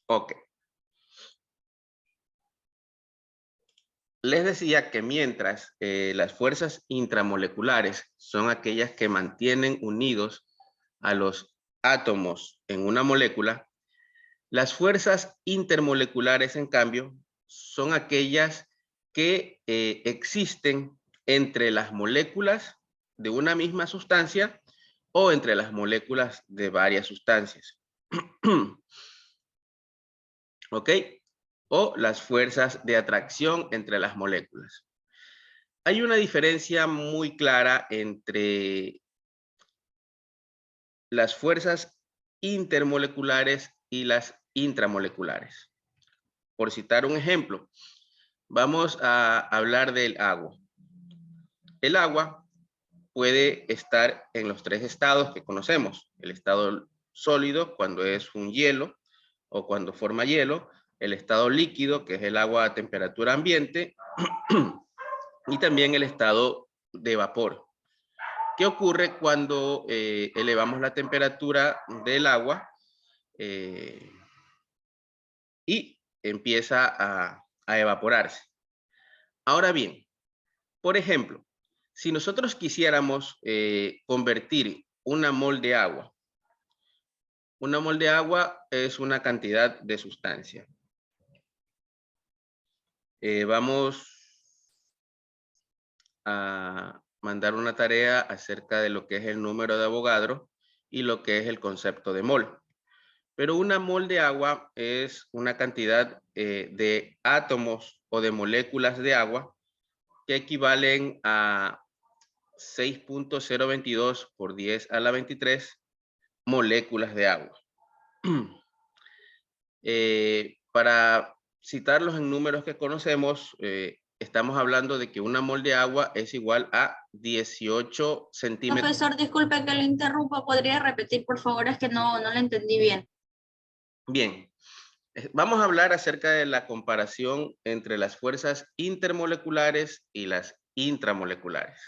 Ok. Les decía que mientras las fuerzas intramoleculares son aquellas que mantienen unidos a los átomos en una molécula, las fuerzas intermoleculares, en cambio, son aquellas que existen entre las moléculas de una misma sustancia o entre las moléculas de varias sustancias. ¿Ok? O las fuerzas de atracción entre las moléculas. Hay una diferencia muy clara entre las fuerzas intermoleculares y las intramoleculares. Por citar un ejemplo, vamos a hablar del agua. El agua puede estar en los tres estados que conocemos. El estado sólido, cuando es un hielo o cuando forma hielo. El estado líquido, que es el agua a temperatura ambiente. Y también el estado de vapor. ¿Qué ocurre cuando elevamos la temperatura del agua y empieza a evaporarse? Ahora bien, por ejemplo, si nosotros quisiéramos convertir una mol de agua es una cantidad de sustancia. Vamos a mandar una tarea acerca de lo que es el número de Avogadro y lo que es el concepto de mol. Pero una mol de agua es una cantidad de átomos o de moléculas de agua que equivalen a 6.022 por 10 a la 23 moléculas de agua. Para citarlos en números que conocemos, estamos hablando de que una mol de agua es igual a 18 centímetros. Profesor, disculpe que le interrumpa, ¿podría repetir, por favor? Es que no le entendí bien. Bien, vamos a hablar acerca de la comparación entre las fuerzas intermoleculares y las intramoleculares.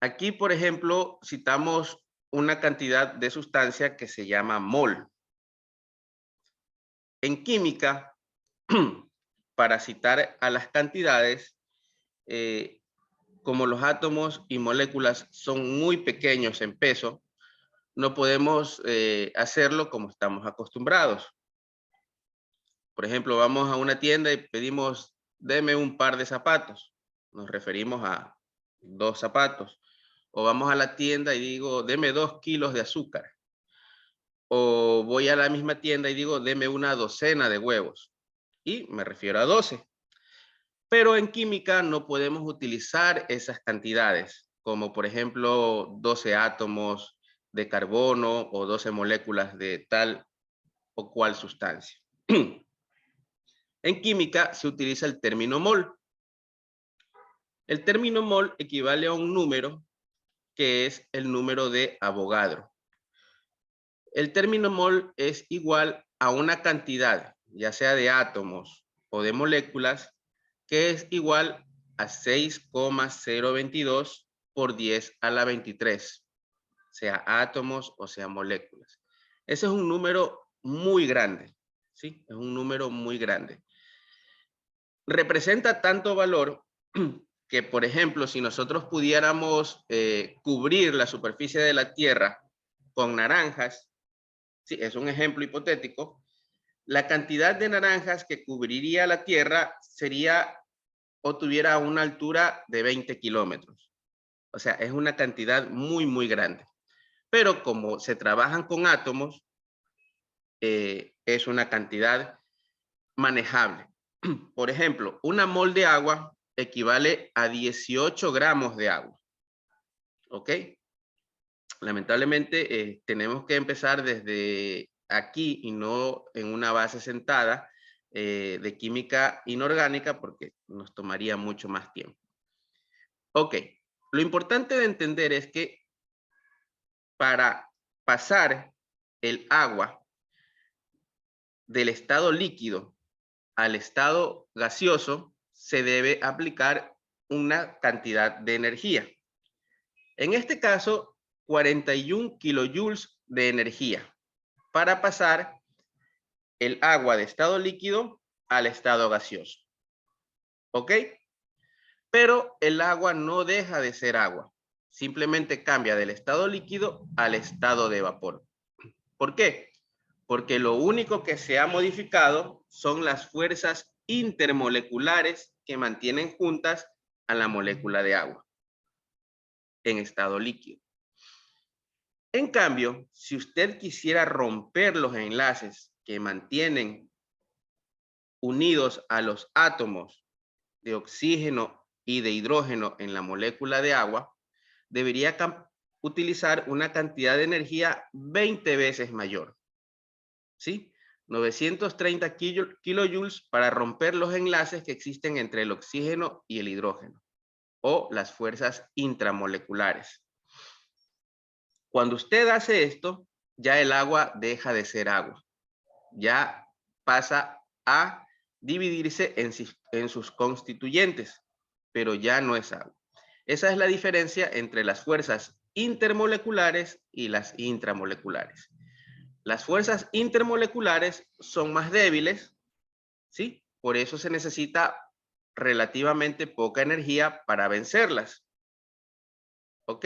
Aquí, por ejemplo, citamos una cantidad de sustancia que se llama mol. En química, para citar a las cantidades, como los átomos y moléculas son muy pequeños en peso, no podemos hacerlo como estamos acostumbrados. Por ejemplo, vamos a una tienda y pedimos, deme un par de zapatos. Nos referimos a 2 zapatos. O vamos a la tienda y digo, deme 2 kilos de azúcar. O voy a la misma tienda y digo, deme una docena de huevos. Y me refiero a 12. Pero en química no podemos utilizar esas cantidades, como por ejemplo 12 átomos de carbono o 12 moléculas de tal o cual sustancia. En química se utiliza el término mol. El término mol equivale a un número que es el número de Avogadro. El término mol es igual a una cantidad, ya sea de átomos o de moléculas, que es igual a 6,022 por 10 a la 23, sea átomos o sea moléculas. Ese es un número muy grande, ¿sí? Es un número muy grande. Representa tanto valor que, por ejemplo, si nosotros pudiéramos cubrir la superficie de la Tierra con naranjas, sí, es un ejemplo hipotético, la cantidad de naranjas que cubriría la Tierra sería o tuviera una altura de 20 kilómetros. O sea, es una cantidad muy, muy grande. Pero como se trabajan con átomos, es una cantidad manejable. Por ejemplo, una mol de agua equivale a 18 gramos de agua. ¿Ok? Lamentablemente tenemos que empezar desde aquí y no en una base sentada de química inorgánica porque nos tomaría mucho más tiempo. Ok, lo importante de entender es que para pasar el agua del estado líquido al estado gaseoso se debe aplicar una cantidad de energía. En este caso, 41 kilojoules de energía para pasar el agua de estado líquido al estado gaseoso. ¿Ok? Pero el agua no deja de ser agua. Simplemente cambia del estado líquido al estado de vapor. ¿Por qué? Porque lo único que se ha modificado son las fuerzas intermoleculares que mantienen juntas a la molécula de agua en estado líquido. En cambio, si usted quisiera romper los enlaces que mantienen unidos a los átomos de oxígeno y de hidrógeno en la molécula de agua, debería utilizar una cantidad de energía 20 veces mayor. ¿Sí? 930 kilojoules para romper los enlaces que existen entre el oxígeno y el hidrógeno, o las fuerzas intramoleculares. Cuando usted hace esto, ya el agua deja de ser agua. Ya pasa a dividirse en sus constituyentes, pero ya no es agua. Esa es la diferencia entre las fuerzas intermoleculares y las intramoleculares. Las fuerzas intermoleculares son más débiles, ¿sí? Por eso se necesita relativamente poca energía para vencerlas. ¿Ok?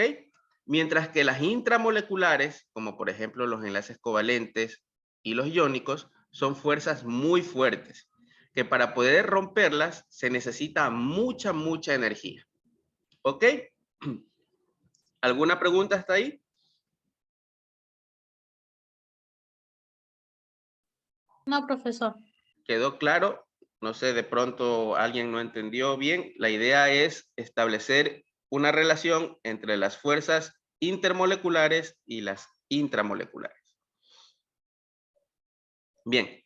Mientras que las intramoleculares, como por ejemplo los enlaces covalentes y los iónicos, son fuerzas muy fuertes, que para poder romperlas se necesita mucha energía. ¿Ok? ¿Alguna pregunta hasta ahí? No, profesor. ¿Quedó claro? No sé, de pronto alguien no entendió bien. La idea es establecer una relación entre las fuerzas intermoleculares y las intramoleculares. Bien,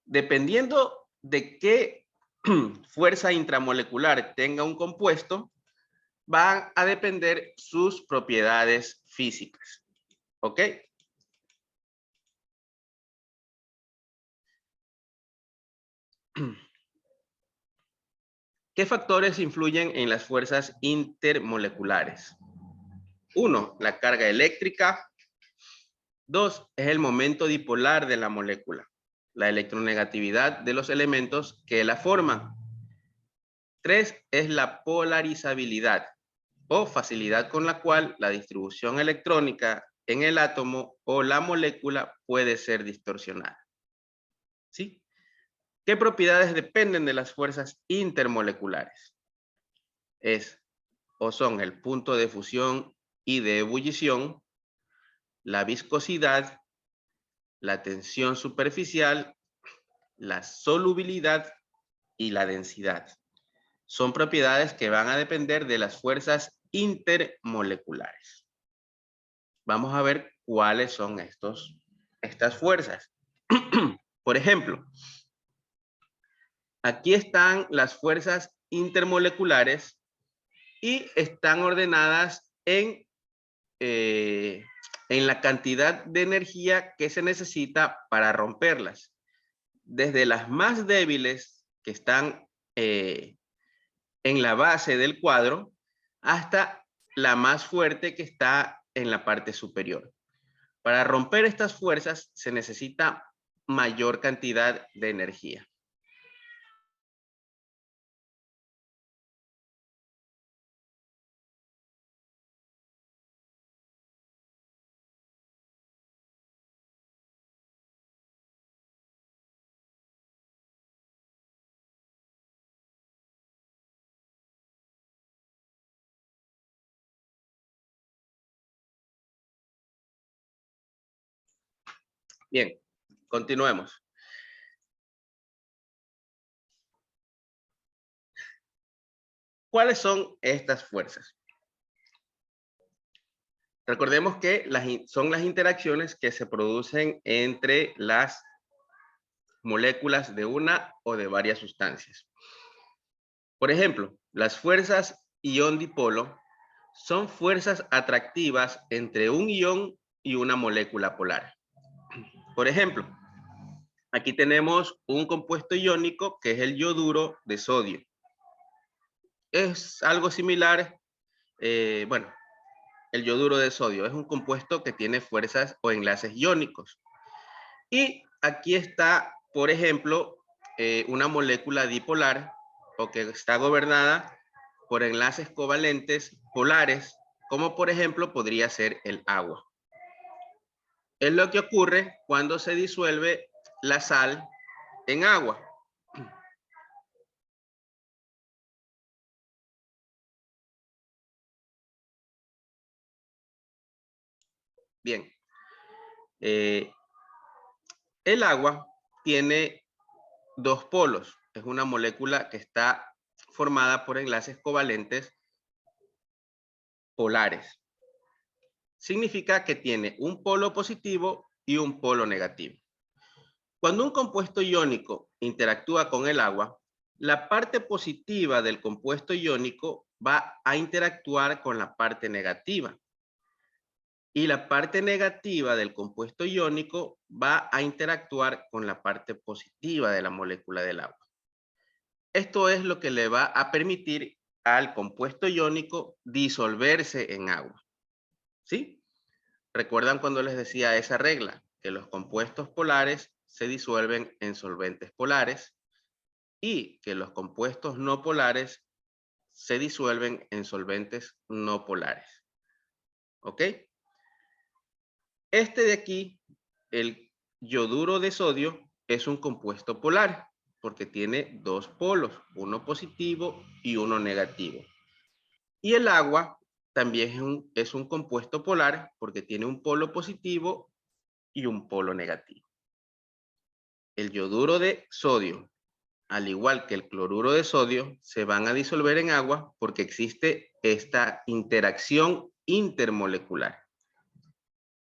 dependiendo de qué fuerza intramolecular tenga un compuesto, van a depender sus propiedades físicas. ¿Ok? ¿Qué factores influyen en las fuerzas intermoleculares? 1, la carga eléctrica. 2, es el momento dipolar de la molécula, la electronegatividad de los elementos que la forman. 3, es la polarizabilidad o facilidad con la cual la distribución electrónica en el átomo o la molécula puede ser distorsionada. ¿Sí? ¿Qué propiedades dependen de las fuerzas intermoleculares? Son el punto de fusión y de ebullición, la viscosidad, la tensión superficial, la solubilidad y la densidad. Son propiedades que van a depender de las fuerzas intermoleculares. Vamos a ver cuáles son estas fuerzas. Por ejemplo, aquí están las fuerzas intermoleculares y están ordenadas en la cantidad de energía que se necesita para romperlas. Desde las más débiles, que están en la base del cuadro, hasta la más fuerte, que está en la parte superior. Para romper estas fuerzas se necesita mayor cantidad de energía. Bien, continuemos. ¿Cuáles son estas fuerzas? Recordemos que son las interacciones que se producen entre las moléculas de una o de varias sustancias. Por ejemplo, las fuerzas ión-dipolo son fuerzas atractivas entre un ión y una molécula polar. Por ejemplo, aquí tenemos un compuesto iónico que es el yoduro de sodio. Es algo similar, bueno, el yoduro de sodio es un compuesto que tiene fuerzas o enlaces iónicos. Y aquí está por ejemplo, una molécula dipolar o que está gobernada por enlaces covalentes polares, como por ejemplo podría ser el agua. Es lo que ocurre cuando se disuelve la sal en agua. Bien. El agua tiene dos polos. Es una molécula que está formada por enlaces covalentes polares. Significa que tiene un polo positivo y un polo negativo. Cuando un compuesto iónico interactúa con el agua, la parte positiva del compuesto iónico va a interactuar con la parte negativa. Y la parte negativa del compuesto iónico va a interactuar con la parte positiva de la molécula del agua. Esto es lo que le va a permitir al compuesto iónico disolverse en agua. ¿Sí? ¿Recuerdan cuando les decía esa regla? Que los compuestos polares se disuelven en solventes polares y que los compuestos no polares se disuelven en solventes no polares. ¿Ok? Este de aquí, el yoduro de sodio, es un compuesto polar porque tiene dos polos, uno positivo y uno negativo. Y el agua también es un compuesto polar porque tiene un polo positivo y un polo negativo. El yoduro de sodio, al igual que el cloruro de sodio, se van a disolver en agua porque existe esta interacción intermolecular,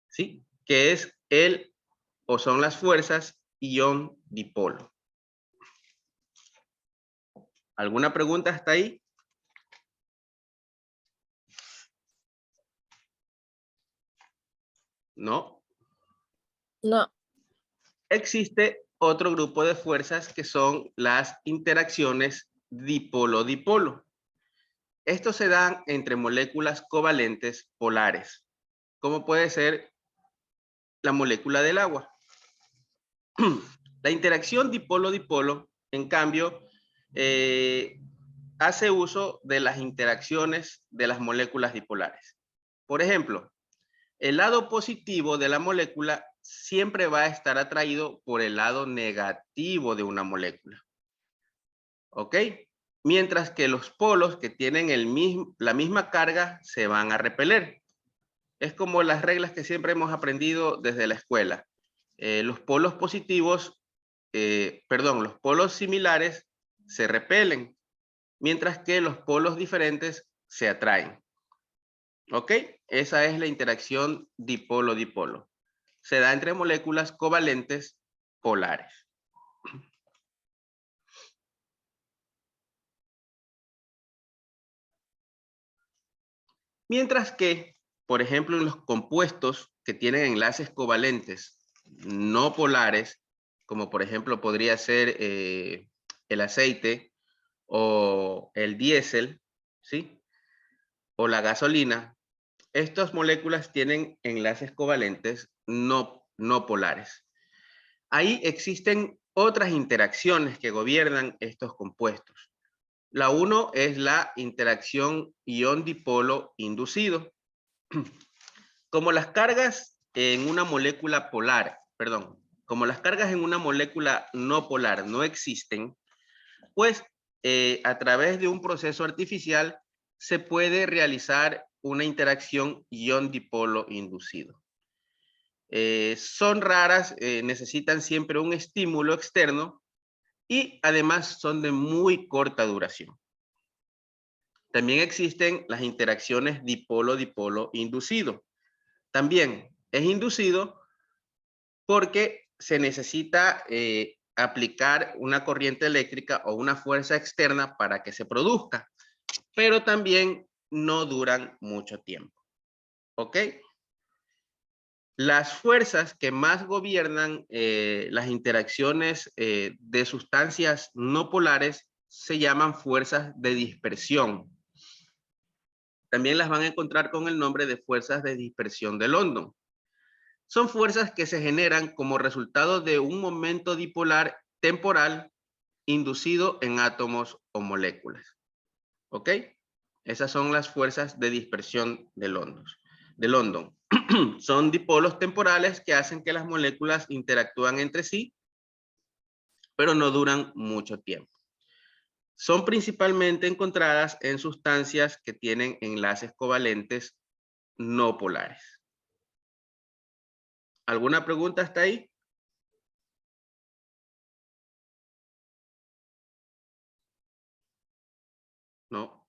¿sí? Que es o son las fuerzas ion-dipolo. ¿Alguna pregunta hasta ahí? ¿No? No. Existe otro grupo de fuerzas que son las interacciones dipolo-dipolo. Estos se dan entre moléculas covalentes polares, como puede ser la molécula del agua. La interacción dipolo-dipolo, en cambio, hace uso de las interacciones de las moléculas dipolares. Por ejemplo, el lado positivo de la molécula siempre va a estar atraído por el lado negativo de una molécula. ¿Ok? Mientras que los polos que tienen la misma carga se van a repeler. Es como las reglas que siempre hemos aprendido desde la escuela. Los polos positivos, los polos similares se repelen, mientras que los polos diferentes se atraen. ¿Ok? Esa es la interacción dipolo-dipolo. Se da entre moléculas covalentes polares. Mientras que, por ejemplo, en los compuestos que tienen enlaces covalentes no polares, como por ejemplo podría ser el aceite o el diésel, ¿sí? O la gasolina, estas moléculas tienen enlaces covalentes no polares. Ahí existen otras interacciones que gobiernan estos compuestos. La uno es la interacción ion-dipolo inducido. Como las cargas en una molécula polar, como las cargas en una molécula no polar no existen, pues a través de un proceso artificial se puede realizar una interacción ion-dipolo inducido. Son raras, necesitan siempre un estímulo externo y además son de muy corta duración. También existen las interacciones dipolo-dipolo inducido. También es inducido porque se necesita aplicar una corriente eléctrica o una fuerza externa para que se produzca, pero también no duran mucho tiempo. ¿Ok? Las fuerzas que más gobiernan las interacciones de sustancias no polares se llaman fuerzas de dispersión. También las van a encontrar con el nombre de fuerzas de dispersión de London. son fuerzas que se generan como resultado de un momento dipolar temporal inducido en átomos o moléculas. ¿Ok? Esas son las fuerzas de dispersión de London. Son dipolos temporales que hacen que las moléculas interactúan entre sí, pero no duran mucho tiempo. Son principalmente encontradas en sustancias que tienen enlaces covalentes no polares. ¿Alguna pregunta hasta ahí? No.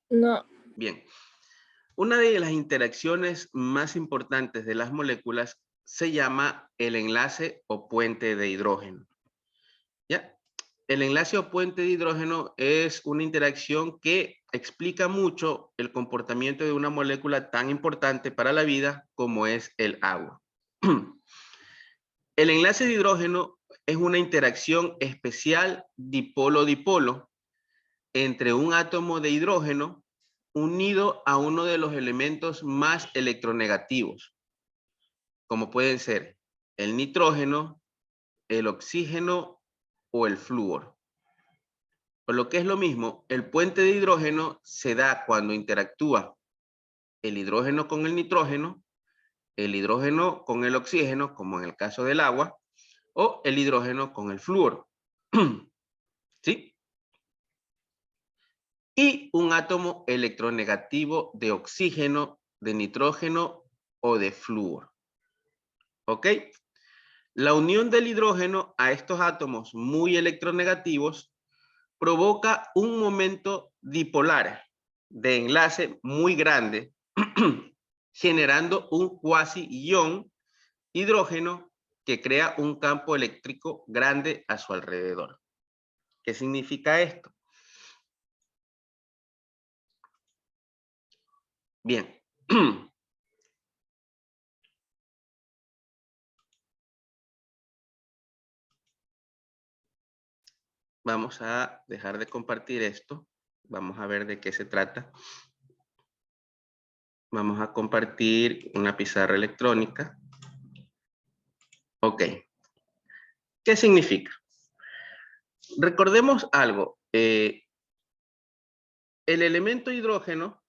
No. Bien. Una de las interacciones más importantes de las moléculas se llama el enlace o puente de hidrógeno. ¿Ya? El enlace o puente de hidrógeno es una interacción que explica mucho el comportamiento de una molécula tan importante para la vida como es el agua. El enlace de hidrógeno es una interacción especial dipolo-dipolo entre un átomo de hidrógeno unido a uno de los elementos más electronegativos, como pueden ser el nitrógeno, el oxígeno o el flúor. Por lo que es lo mismo, el puente de hidrógeno se da cuando interactúa el hidrógeno con el nitrógeno, el hidrógeno con el oxígeno, como en el caso del agua, o el hidrógeno con el flúor. ¿Sí? Y un átomo electronegativo de oxígeno, de nitrógeno o de flúor. ¿Ok? La unión del hidrógeno a estos átomos muy electronegativos provoca un momento dipolar de enlace muy grande, generando un cuasi-ion hidrógeno que crea un campo eléctrico grande a su alrededor. ¿Qué significa esto? Bien. Vamos a dejar de compartir esto. Vamos a ver de qué se trata. Vamos a compartir una pizarra electrónica. Ok. ¿Qué significa? Recordemos algo. El elemento hidrógeno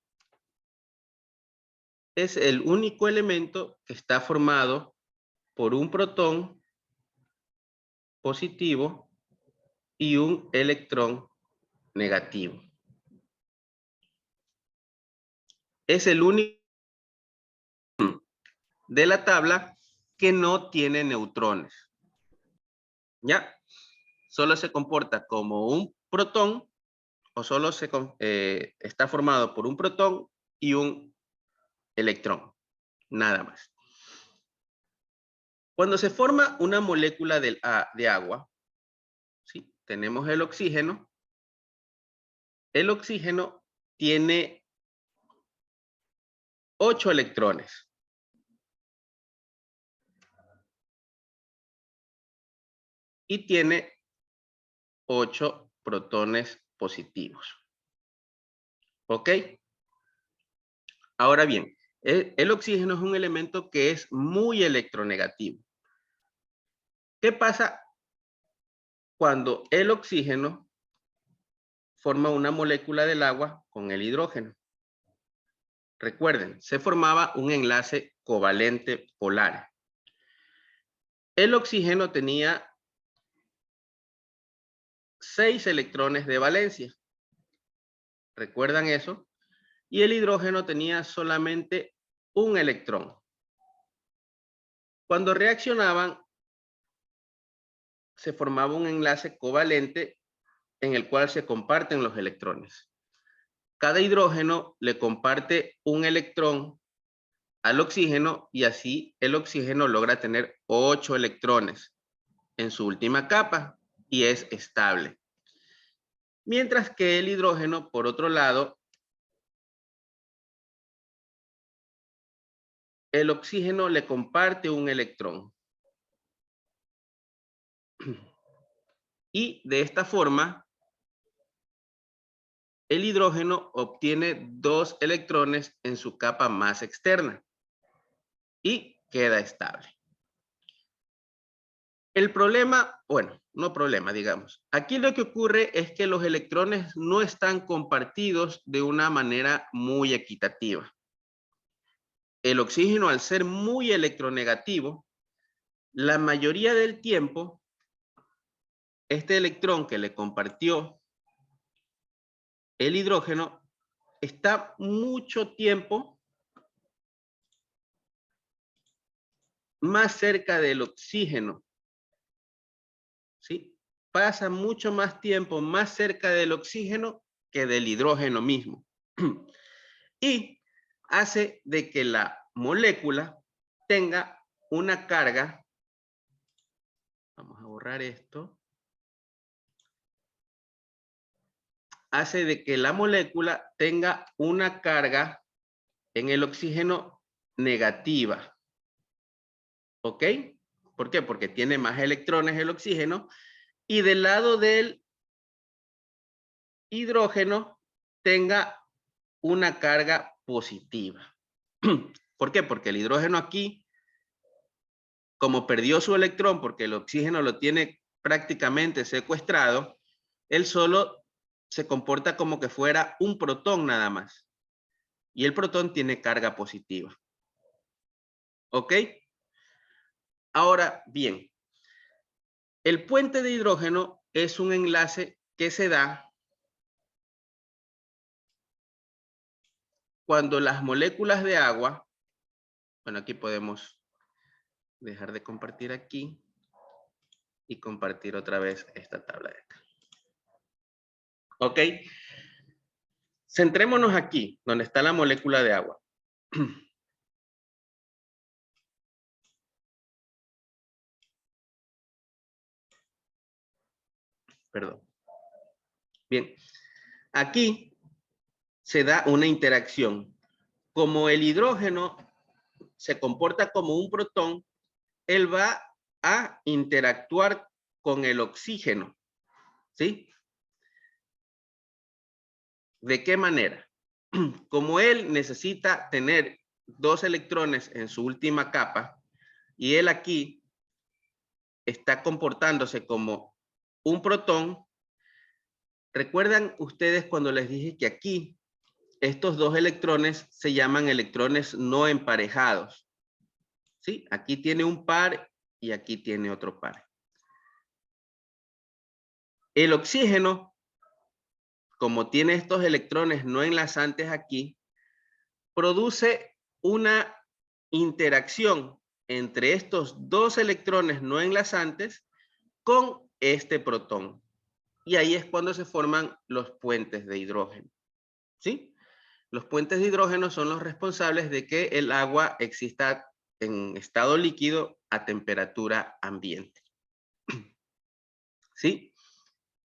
es el único elemento que está formado por un protón positivo y un electrón negativo. Es el único de la tabla que no tiene neutrones. ¿Ya? Solo se comporta como un protón o solo está formado por un protón y un electrón. Nada más. Cuando se forma una molécula de agua, ¿sí? Tenemos el oxígeno. El oxígeno tiene 8 electrones. Y tiene 8 protones positivos. ¿Ok? Ahora bien, el oxígeno es un elemento que es muy electronegativo. ¿Qué pasa cuando el oxígeno forma una molécula del agua con el hidrógeno? Recuerden, se formaba un enlace covalente polar. El oxígeno tenía 6 electrones de valencia. ¿Recuerdan eso? Y el hidrógeno tenía solamente un electrón. Cuando reaccionaban, se formaba un enlace covalente en el cual se comparten los electrones. Cada hidrógeno le comparte un electrón al oxígeno y así el oxígeno logra tener 8 electrones en su última capa y es estable. Mientras que el hidrógeno, por otro lado, el oxígeno le comparte un electrón. Y de esta forma, el hidrógeno obtiene 2 electrones en su capa más externa y queda estable. El problema, bueno, no problema, digamos. Aquí lo que ocurre es que los electrones no están compartidos de una manera muy equitativa. El oxígeno, al ser muy electronegativo, la mayoría del tiempo, este electrón que le compartió el hidrógeno está mucho tiempo más cerca del oxígeno, ¿sí? Pasa mucho más tiempo más cerca del oxígeno que del hidrógeno mismo. Y hace de que la molécula tenga una carga. Vamos a borrar esto. Hace de que la molécula tenga una carga en el oxígeno negativa. ¿Ok? ¿Por qué? Porque tiene más electrones el oxígeno y del lado del hidrógeno tenga una carga positiva. ¿Por qué? Porque el hidrógeno aquí, como perdió su electrón porque el oxígeno lo tiene prácticamente secuestrado, él solo se comporta como que fuera un protón nada más. Y el protón tiene carga positiva. ¿Ok? Ahora bien, el puente de hidrógeno es un enlace que se da cuando las moléculas de agua, bueno, aquí podemos dejar de compartir aquí y compartir otra vez esta tabla de acá. ¿Ok? Centrémonos aquí, donde está la molécula de agua. Perdón. Bien, aquí se da una interacción. Como el hidrógeno se comporta como un protón, él va a interactuar con el oxígeno. ¿Sí? ¿De qué manera? Como él necesita tener 2 electrones en su última capa y él aquí está comportándose como un protón, ¿recuerdan ustedes cuando les dije que aquí estos 2 electrones se llaman electrones no emparejados? ¿Sí? Aquí tiene un par y aquí tiene otro par. El oxígeno, como tiene estos electrones no enlazantes aquí, produce una interacción entre estos 2 electrones no enlazantes con este protón. Y ahí es cuando se forman los puentes de hidrógeno. ¿Sí? Los puentes de hidrógeno son los responsables de que el agua exista en estado líquido a temperatura ambiente. ¿Sí?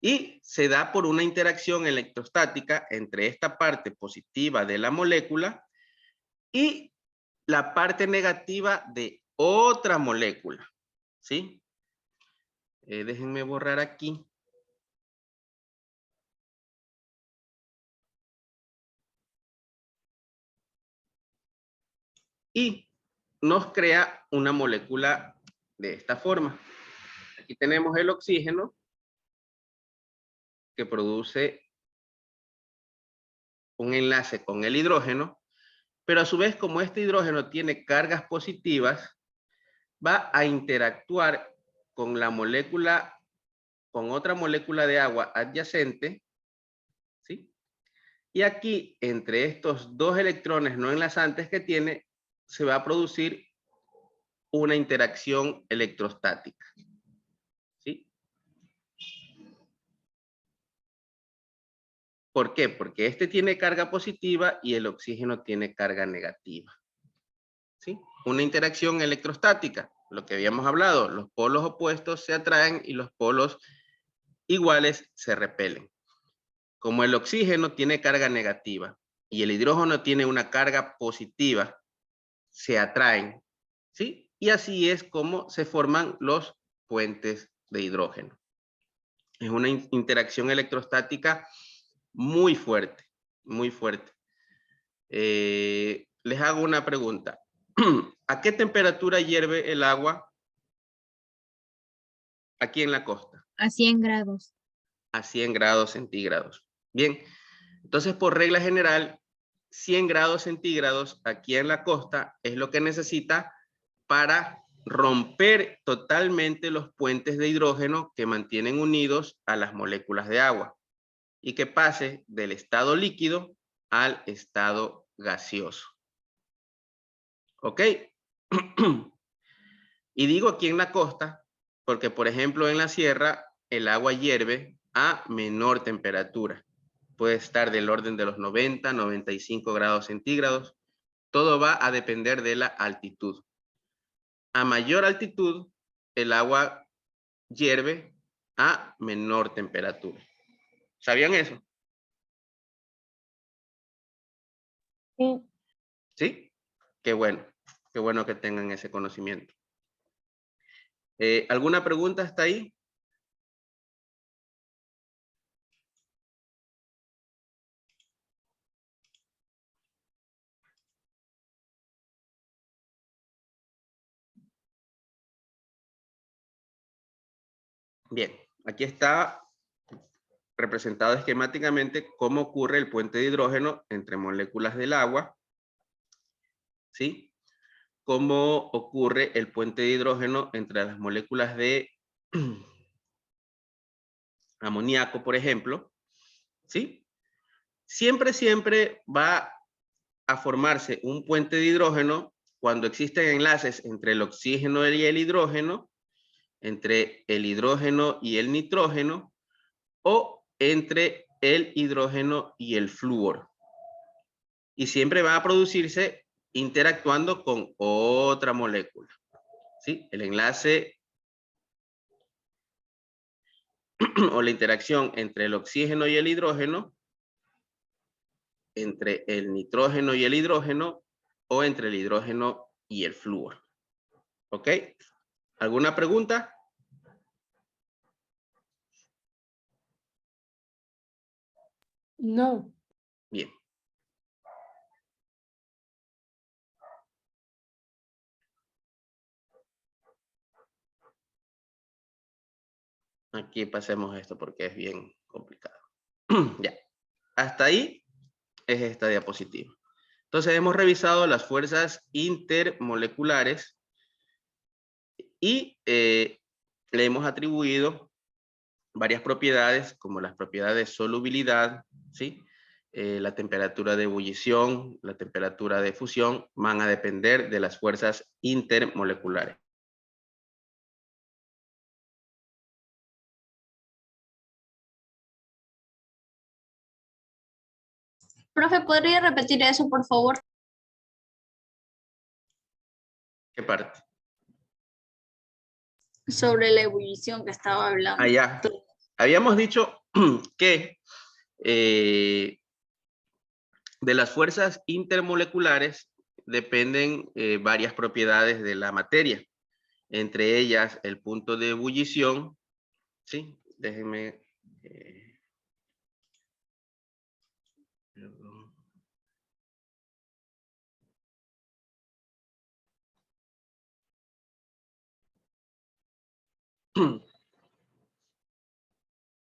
Y se da por una interacción electrostática entre esta parte positiva de la molécula y la parte negativa de otra molécula. ¿Sí? Déjenme borrar aquí. Y nos crea una molécula de esta forma. Aquí tenemos el oxígeno que produce un enlace con el hidrógeno, pero a su vez, como este hidrógeno tiene cargas positivas, va a interactuar con la molécula, con otra molécula de agua adyacente, ¿sí? Y aquí, entre estos 2 electrones no enlazantes que tiene, se va a producir una interacción electrostática. ¿Sí? ¿Por qué? Porque este tiene carga positiva y el oxígeno tiene carga negativa. ¿Sí? Una interacción electrostática, lo que habíamos hablado, los polos opuestos se atraen y los polos iguales se repelen. Como el oxígeno tiene carga negativa y el hidrógeno tiene una carga positiva, se atraen, ¿sí? Y así es como se forman los puentes de hidrógeno. Es una interacción electrostática muy fuerte, muy fuerte. Les hago una pregunta. ¿A qué temperatura hierve el agua aquí en la costa? A 100 grados. A 100 grados centígrados. Bien, entonces por regla general, 100 grados centígrados aquí en la costa es lo que necesita para romper totalmente los puentes de hidrógeno que mantienen unidos a las moléculas de agua y que pase del estado líquido al estado gaseoso. ¿Ok? Y digo aquí en la costa porque, por ejemplo, en la sierra el agua hierve a menor temperatura. Puede estar del orden de los 90, 95 grados centígrados. Todo va a depender de la altitud. A mayor altitud, el agua hierve a menor temperatura. ¿Sabían eso? Sí. ¿Sí? Qué bueno que tengan ese conocimiento. ¿Alguna pregunta hasta ahí? Bien, aquí está representado esquemáticamente cómo ocurre el puente de hidrógeno entre moléculas del agua, ¿sí? Cómo ocurre el puente de hidrógeno entre las moléculas de amoníaco, por ejemplo, ¿sí? Siempre va a formarse un puente de hidrógeno cuando existen enlaces entre el oxígeno y el hidrógeno, entre el hidrógeno y el nitrógeno, o entre el hidrógeno y el flúor. Y siempre va a producirse interactuando con otra molécula. ¿Sí? El enlace o la interacción entre el oxígeno y el hidrógeno, entre el nitrógeno y el hidrógeno, o entre el hidrógeno y el flúor. ¿Ok? ¿Alguna pregunta? No. Bien. Aquí pasemos esto porque es bien complicado. Ya. Hasta ahí es esta diapositiva. Entonces hemos revisado las fuerzas intermoleculares y le hemos atribuido varias propiedades como las propiedades de solubilidad, ¿sí? La temperatura de ebullición, la temperatura de fusión van a depender de las fuerzas intermoleculares. Profe, ¿podría repetir eso, por favor? ¿Qué parte? Sobre la ebullición que estaba hablando. Allá. Habíamos dicho que de las fuerzas intermoleculares dependen varias propiedades de la materia, entre ellas el punto de ebullición, ¿sí? Déjenme...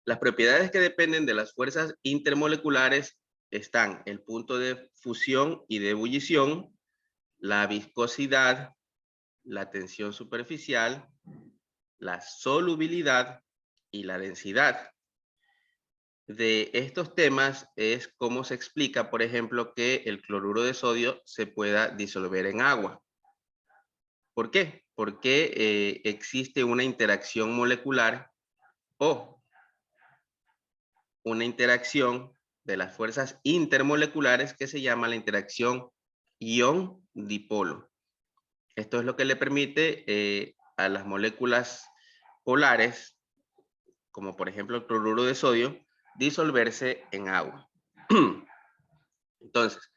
Las propiedades que dependen de las fuerzas intermoleculares están el punto de fusión y de ebullición, la viscosidad, la tensión superficial, la solubilidad y la densidad. De estos temas es cómo se explica, por ejemplo, que el cloruro de sodio se pueda disolver en agua. ¿Por qué? Porque existe una interacción molecular o una interacción de las fuerzas intermoleculares que se llama la interacción ion-dipolo. Esto es lo que le permite a las moléculas polares, como por ejemplo el cloruro de sodio, disolverse en agua. Entonces,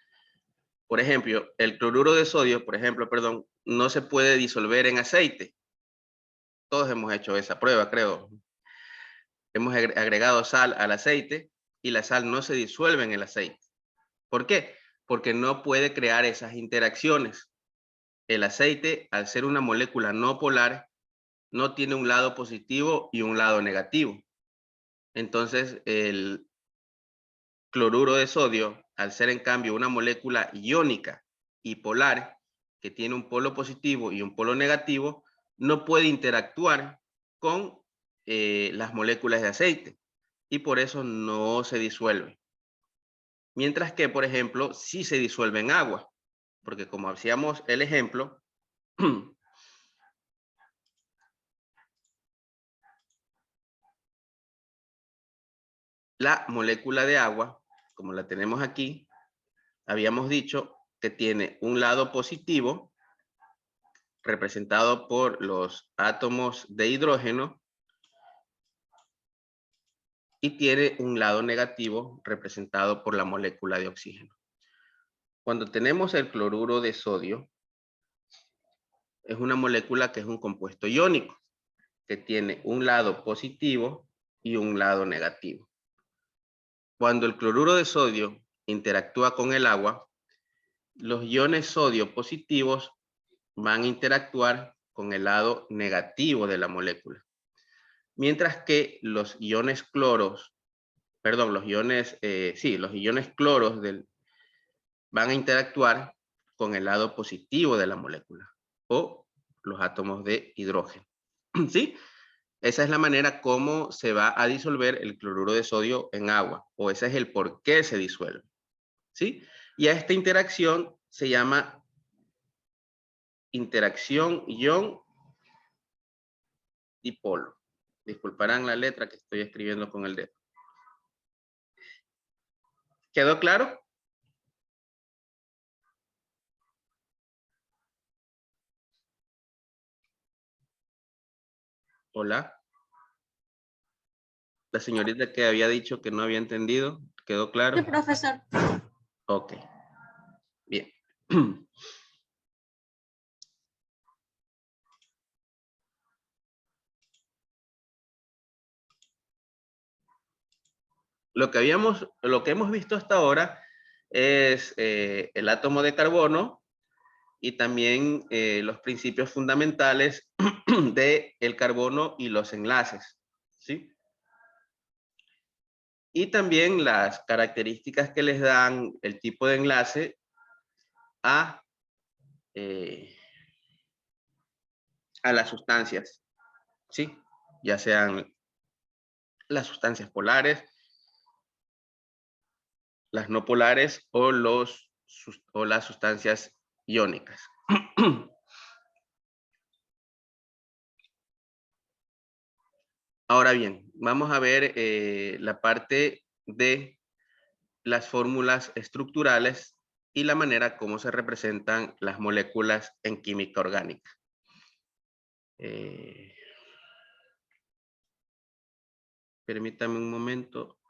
por ejemplo, el cloruro de sodio, perdón, no se puede disolver en aceite. Todos hemos hecho esa prueba, creo. Hemos agregado sal al aceite y la sal no se disuelve en el aceite. ¿Por qué? Porque no puede crear esas interacciones. El aceite, al ser una molécula no polar, no tiene un lado positivo y un lado negativo. Entonces, el cloruro de sodio, al ser en cambio una molécula iónica y polar, que tiene un polo positivo y un polo negativo, no puede interactuar con las moléculas de aceite y por eso no se disuelve. Mientras que, por ejemplo, sí se disuelve en agua, porque como hacíamos el ejemplo, la molécula de agua, como la tenemos aquí, habíamos dicho que tiene un lado positivo representado por los átomos de hidrógeno y tiene un lado negativo representado por la molécula de oxígeno. Cuando tenemos el cloruro de sodio, es una molécula que es un compuesto iónico, que tiene un lado positivo y un lado negativo. Cuando el cloruro de sodio interactúa con el agua, los iones sodio positivos van a interactuar con el lado negativo de la molécula. Mientras que los iones cloros, perdón, los iones cloros van a interactuar con el lado positivo de la molécula o los átomos de hidrógeno. ¿Sí? Esa es la manera como se va a disolver el cloruro de sodio en agua, o ese es el por qué se disuelve. ¿Sí? Y a esta interacción se llama interacción ion-dipolo. Disculparán la letra que estoy escribiendo con el dedo. ¿Quedó claro? Hola. La señorita que había dicho que no había entendido, ¿quedó claro? Sí, profesor. Ok. Bien. Lo que hemos visto hasta ahora es el átomo de carbono y también los principios fundamentales del carbono y los enlaces, ¿sí? Y también las características que les dan el tipo de enlace eh, a las sustancias, ¿sí? Ya sean las sustancias polares, las no polares o las sustancias iónicas. Ahora bien, vamos a ver la parte de las fórmulas estructurales y la manera como se representan las moléculas en química orgánica. Permítame un momento.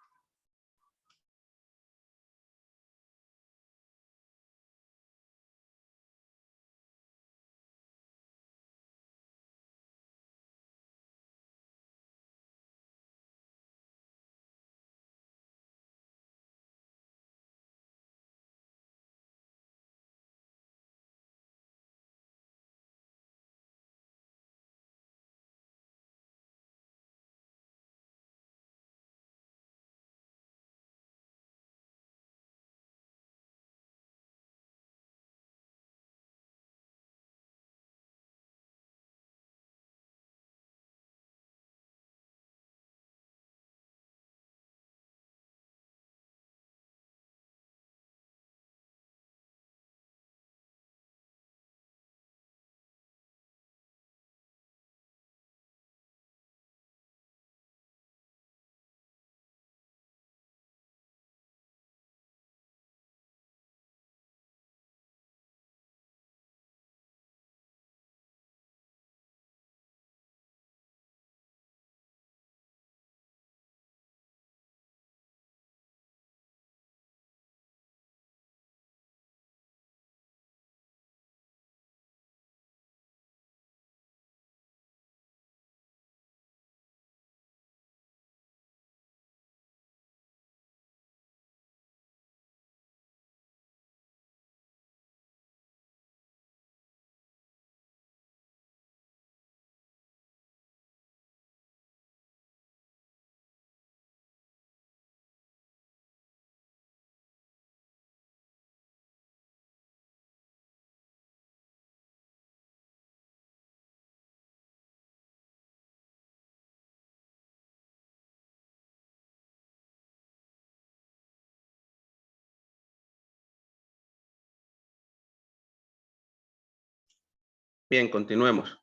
Bien, continuemos.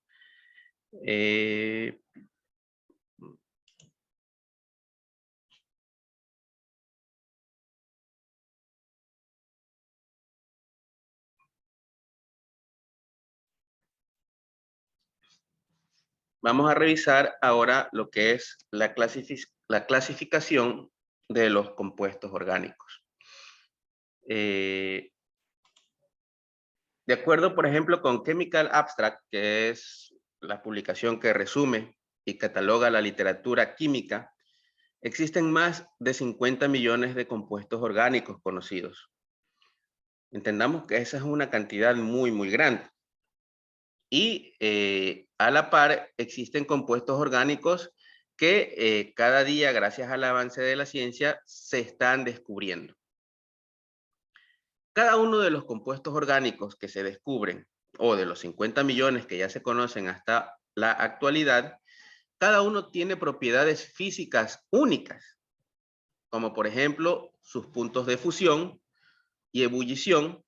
Vamos a revisar ahora lo que es la clasificación de los compuestos orgánicos. De acuerdo, por ejemplo, con Chemical Abstract, que es la publicación que resume y cataloga la literatura química, existen más de 50 millones de compuestos orgánicos conocidos. Entendamos que esa es una cantidad muy, muy grande. Y a la par existen compuestos orgánicos que cada día, gracias al avance de la ciencia, se están descubriendo. Cada uno de los compuestos orgánicos que se descubren, o de los 50 millones que ya se conocen hasta la actualidad, cada uno tiene propiedades físicas únicas, como por ejemplo sus puntos de fusión y ebullición,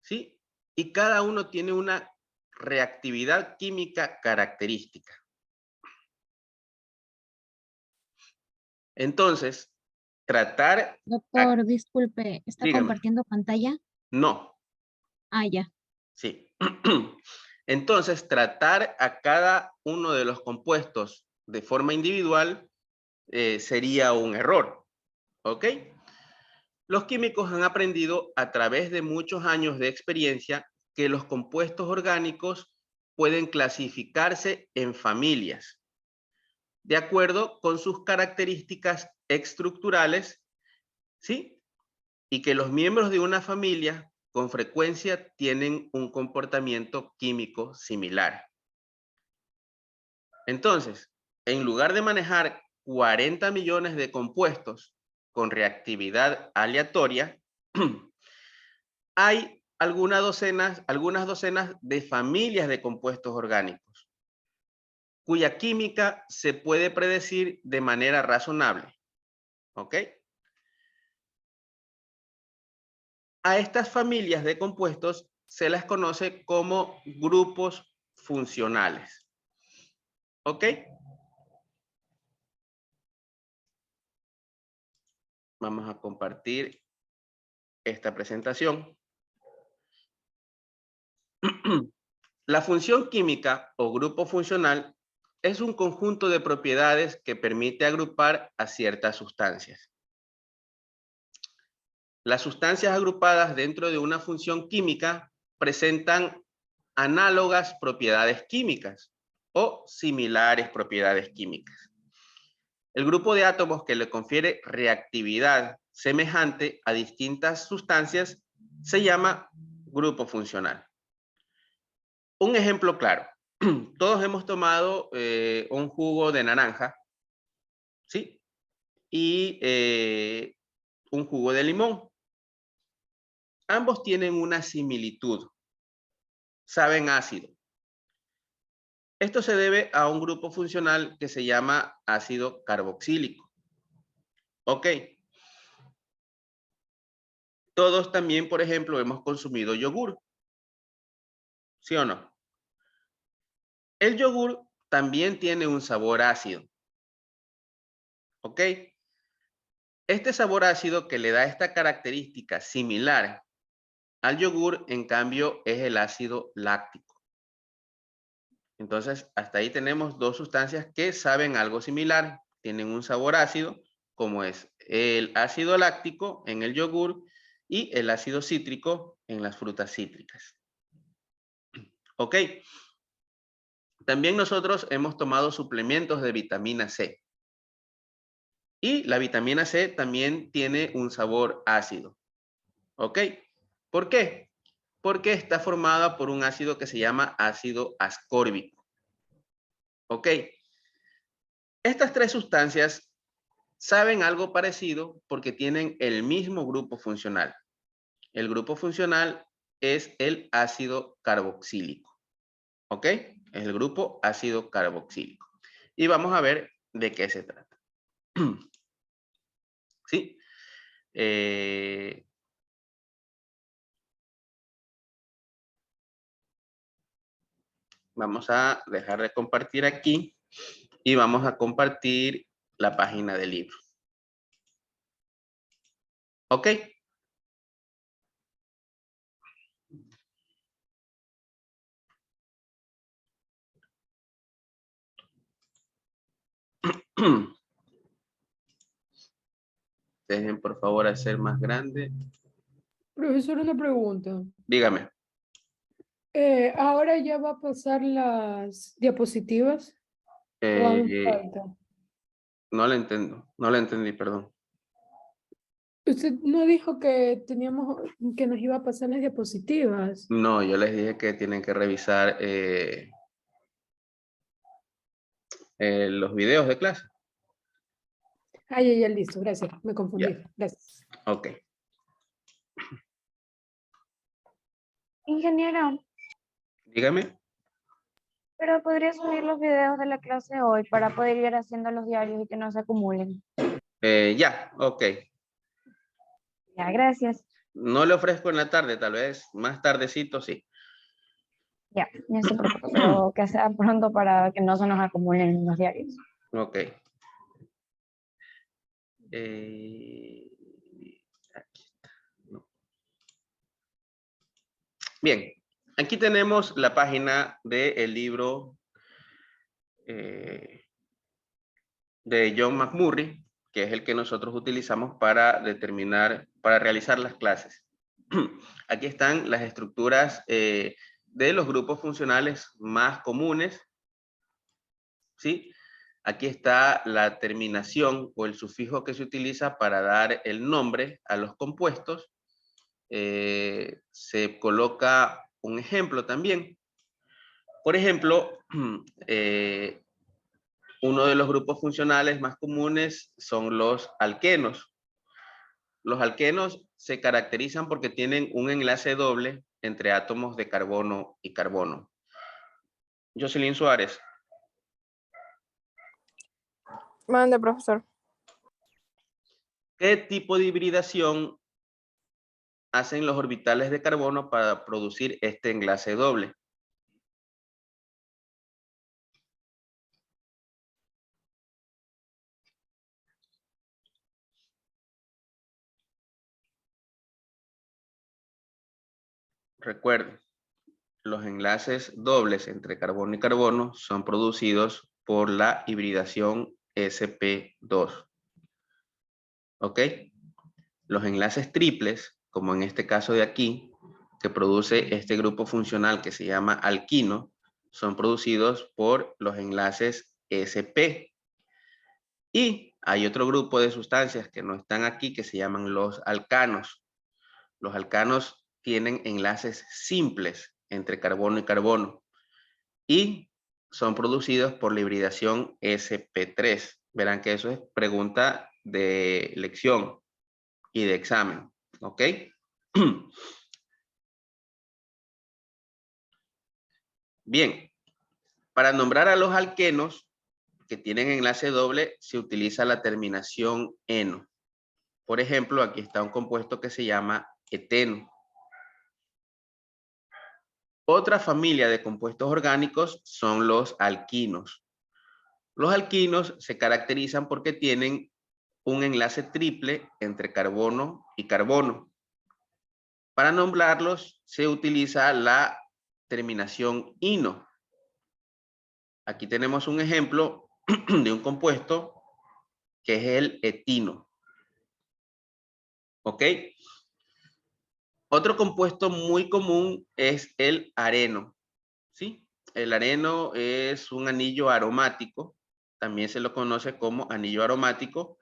¿sí? Y cada uno tiene una reactividad química característica. Entonces, tratar... Doctor, disculpe, ¿está Dígame. compartiendo pantalla? No. Ah, ya. Sí. Entonces, tratar a cada uno de los compuestos de forma individual sería un error. ¿Ok? Los químicos han aprendido a través de muchos años de experiencia que los compuestos orgánicos pueden clasificarse en familias, de acuerdo con sus características estructurales, ¿sí? Y que los miembros de una familia con frecuencia tienen un comportamiento químico similar. Entonces, en lugar de manejar 40 millones de compuestos con reactividad aleatoria, hay algunas docenas de familias de compuestos orgánicos, cuya química se puede predecir de manera razonable. ¿Ok? A estas familias de compuestos se las conoce como grupos funcionales. ¿Ok? Vamos a compartir esta presentación. La función química o grupo funcional es un conjunto de propiedades que permite agrupar a ciertas sustancias. Las sustancias agrupadas dentro de una función química presentan análogas propiedades químicas o similares propiedades químicas. El grupo de átomos que le confiere reactividad semejante a distintas sustancias se llama grupo funcional. Un ejemplo claro. Todos hemos tomado un jugo de naranja, ¿sí? Y un jugo de limón. Ambos tienen una similitud. Saben ácido. Esto se debe a un grupo funcional que se llama ácido carboxílico. Ok. Todos también, por ejemplo, hemos consumido yogur. ¿Sí o no? El yogur también tiene un sabor ácido. ¿Ok? Este sabor ácido que le da esta característica similar al yogur, en cambio, es el ácido láctico. Entonces, hasta ahí tenemos dos sustancias que saben algo similar, tienen un sabor ácido, como es el ácido láctico en el yogur y el ácido cítrico en las frutas cítricas. ¿Ok? También nosotros hemos tomado suplementos de vitamina C. Y la vitamina C también tiene un sabor ácido. ¿Ok? ¿Por qué? Porque está formada por un ácido que se llama ácido ascórbico. ¿Ok? Estas tres sustancias saben algo parecido porque tienen el mismo grupo funcional. El grupo funcional es el ácido carboxílico. ¿Ok? Es el grupo ácido carboxílico. Y vamos a ver de qué se trata. ¿Sí? Vamos a dejar de compartir aquí y vamos a compartir la página del libro. ¿Ok? Dejen por favor hacer más grande. Profesor, una pregunta. Dígame. ¿Ahora ya va a pasar las diapositivas? ¿O aún falta? No le entiendo. No le entendí, perdón. Usted no dijo que teníamos, que nos iba a pasar las diapositivas. No, yo les dije que tienen que revisar los videos de clase. Ah, ya, listo, gracias. Me confundí. Ya. Gracias. Ok. Ingeniero, Dígame. pero podría subir los videos de la clase hoy para poder ir haciendo los diarios y que no se acumulen. Ya, ok. Ya, gracias. No le ofrezco en la tarde, tal vez más tardecito, sí. Ya, no se preocupe, pero que sea pronto para que no se nos acumulen los diarios. Ok. Aquí está. No. Bien, aquí tenemos la página del libro de John McMurray, que es el que nosotros utilizamos para realizar las clases. Aquí están las estructuras de los grupos funcionales más comunes, ¿sí? Aquí está la terminación o el sufijo que se utiliza para dar el nombre a los compuestos. Se coloca un ejemplo también. Por ejemplo, uno de los grupos funcionales más comunes son los alquenos. Los alquenos se caracterizan porque tienen un enlace doble entre átomos de carbono y carbono. Jocelyn Suárez. Mande, profesor. ¿Qué tipo de hibridación hacen los orbitales de carbono para producir este enlace doble? Recuerden, los enlaces dobles entre carbono y carbono son producidos por la hibridación sp2. ¿Ok? Los enlaces triples, como en este caso de aquí, que produce este grupo funcional que se llama alquino, son producidos por los enlaces sp. Y hay otro grupo de sustancias que no están aquí que se llaman los alcanos. Los alcanos tienen enlaces simples entre carbono y carbono y son producidos por la hibridación sp3. Verán que eso es pregunta de lección y de examen, ¿ok? Bien, para nombrar a los alquenos que tienen enlace doble se utiliza la terminación eno. Por ejemplo, aquí está un compuesto que se llama eteno. Otra familia de compuestos orgánicos son los alquinos. Los alquinos se caracterizan porque tienen un enlace triple entre carbono y carbono. Para nombrarlos se utiliza la terminación ino. Aquí tenemos un ejemplo de un compuesto que es el etino. ¿Ok? Otro compuesto muy común es el areno. ¿Sí? El areno es un anillo aromático. También se lo conoce como anillo aromático.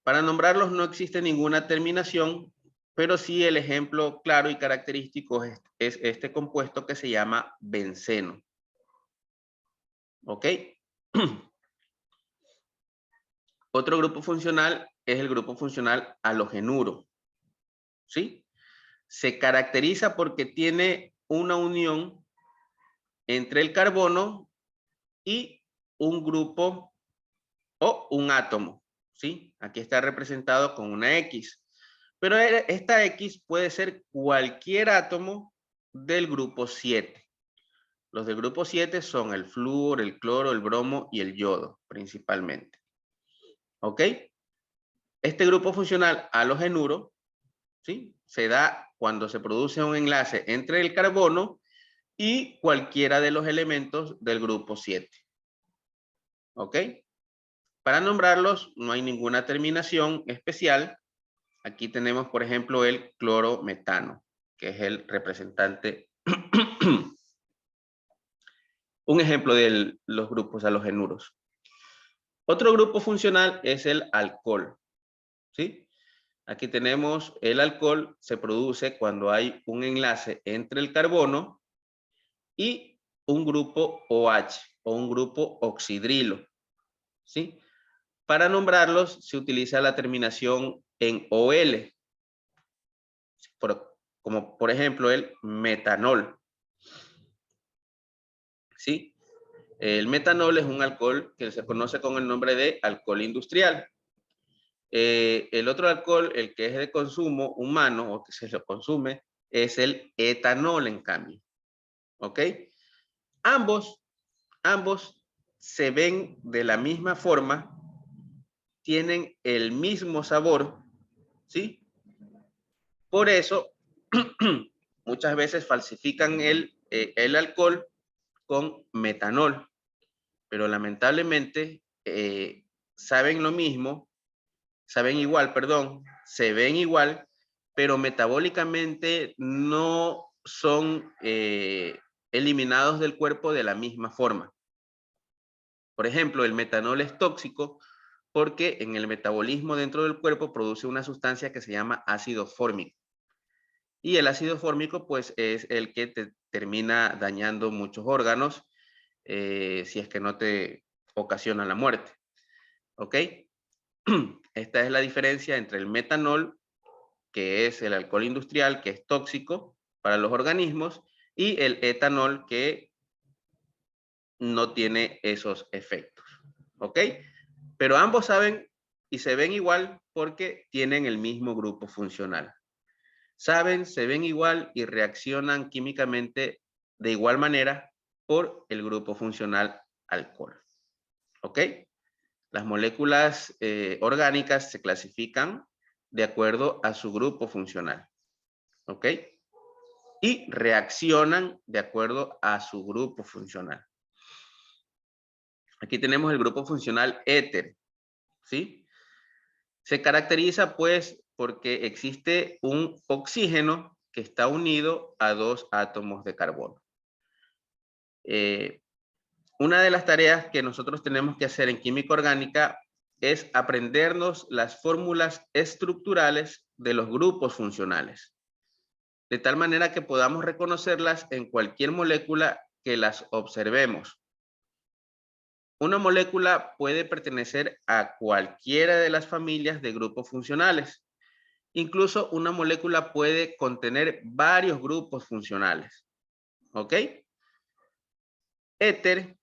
Para nombrarlos no existe ninguna terminación, pero sí el ejemplo claro y característico es este compuesto que se llama benceno. ¿Ok? Otro grupo funcional es el grupo funcional halogenuro. ¿Sí? Se caracteriza porque tiene una unión entre el carbono y un grupo o un átomo. ¿Sí? Aquí está representado con una X. Pero esta X puede ser cualquier átomo del grupo 7. Los del grupo 7 son el flúor, el cloro, el bromo y el yodo, principalmente. ¿Ok? Este grupo funcional halogenuro, ¿sí?, se da cuando se produce un enlace entre el carbono y cualquiera de los elementos del grupo 7. ¿Ok? Para nombrarlos no hay ninguna terminación especial. Aquí tenemos, por ejemplo, el clorometano, que es el representante, un ejemplo de los grupos halogenuros. Otro grupo funcional es el alcohol, ¿sí? Aquí tenemos el alcohol, se produce cuando hay un enlace entre el carbono y un grupo OH o un grupo oxidrilo, ¿sí? Para nombrarlos se utiliza la terminación en OL, como por ejemplo el metanol, ¿sí? El metanol es un alcohol que se conoce con el nombre de alcohol industrial. El otro alcohol, el que es de consumo humano o que se lo consume, es el etanol, en cambio. ¿Ok? Ambos se ven de la misma forma, tienen el mismo sabor, ¿sí? Por eso, muchas veces falsifican el alcohol con metanol, pero lamentablemente saben lo mismo, saben igual, perdón, se ven igual, pero metabólicamente no son eliminados del cuerpo de la misma forma. Por ejemplo, el metanol es tóxico porque en el metabolismo dentro del cuerpo produce una sustancia que se llama ácido fórmico. Y el ácido fórmico, pues, es el que te termina dañando muchos órganos si es que no te ocasiona la muerte. ¿Ok? Esta es la diferencia entre el metanol, que es el alcohol industrial, que es tóxico para los organismos, y el etanol, que no tiene esos efectos. ¿Ok? Pero ambos saben y se ven igual porque tienen el mismo grupo funcional. Saben, se ven igual y reaccionan químicamente de igual manera por el grupo funcional alcohol. ¿Ok? Las moléculas orgánicas se clasifican de acuerdo a su grupo funcional. ¿Ok? Y reaccionan de acuerdo a su grupo funcional. Aquí tenemos el grupo funcional éter, ¿sí? Se caracteriza pues porque existe un oxígeno que está unido a dos átomos de carbono. Una de las tareas que nosotros tenemos que hacer en química orgánica es aprendernos las fórmulas estructurales de los grupos funcionales, de tal manera que podamos reconocerlas en cualquier molécula que las observemos. Una molécula puede pertenecer a cualquiera de las familias de grupos funcionales. Incluso una molécula puede contener varios grupos funcionales. ¿Ok? Éter,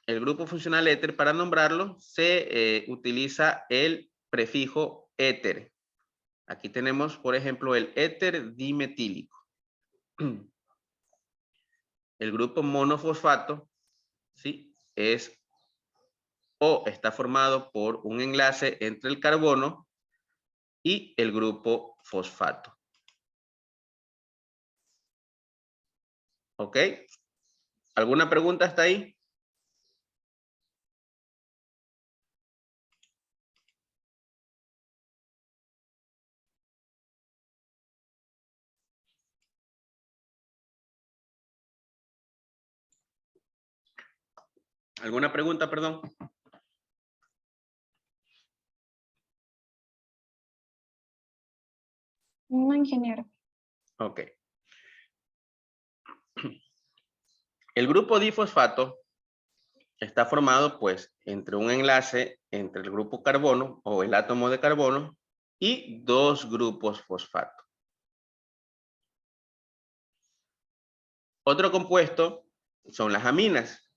el grupo funcional éter, para nombrarlo, se utiliza el prefijo éter. Aquí tenemos, por ejemplo, el éter dimetílico. El grupo monofosfato, ¿sí?, es o está formado por un enlace entre el carbono y el grupo fosfato. ¿Ok? ¿Alguna pregunta hasta ahí? ¿Alguna pregunta, perdón? No, ingeniero. Ok. El grupo difosfato está formado pues entre un enlace entre el grupo carbono o el átomo de carbono y dos grupos fosfato. Otro compuesto son las aminas.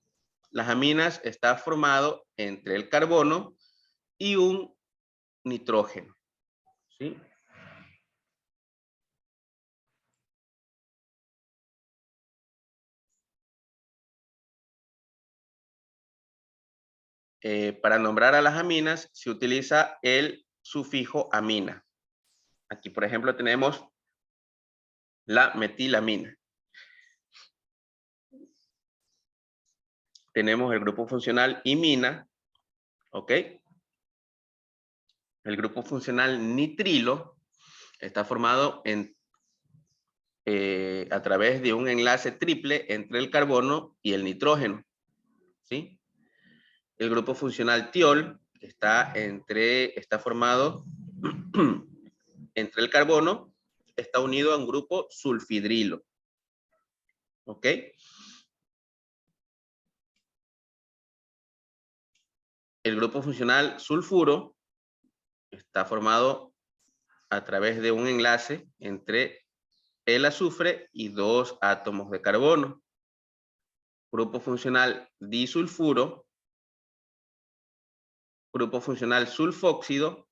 Las aminas está formado entre el carbono y un nitrógeno, ¿sí? para nombrar a las aminas se utiliza el sufijo amina. Aquí, por ejemplo, tenemos la metilamina. Tenemos el grupo funcional imina, ¿ok? El grupo funcional nitrilo está formado a través de un enlace triple entre el carbono y el nitrógeno, ¿sí? El grupo funcional tiol está formado entre el carbono, está unido a un grupo sulfidrilo, ¿ok? El grupo funcional sulfuro está formado a través de un enlace entre el azufre y 2 átomos de carbono. Grupo funcional disulfuro. Grupo funcional sulfóxido.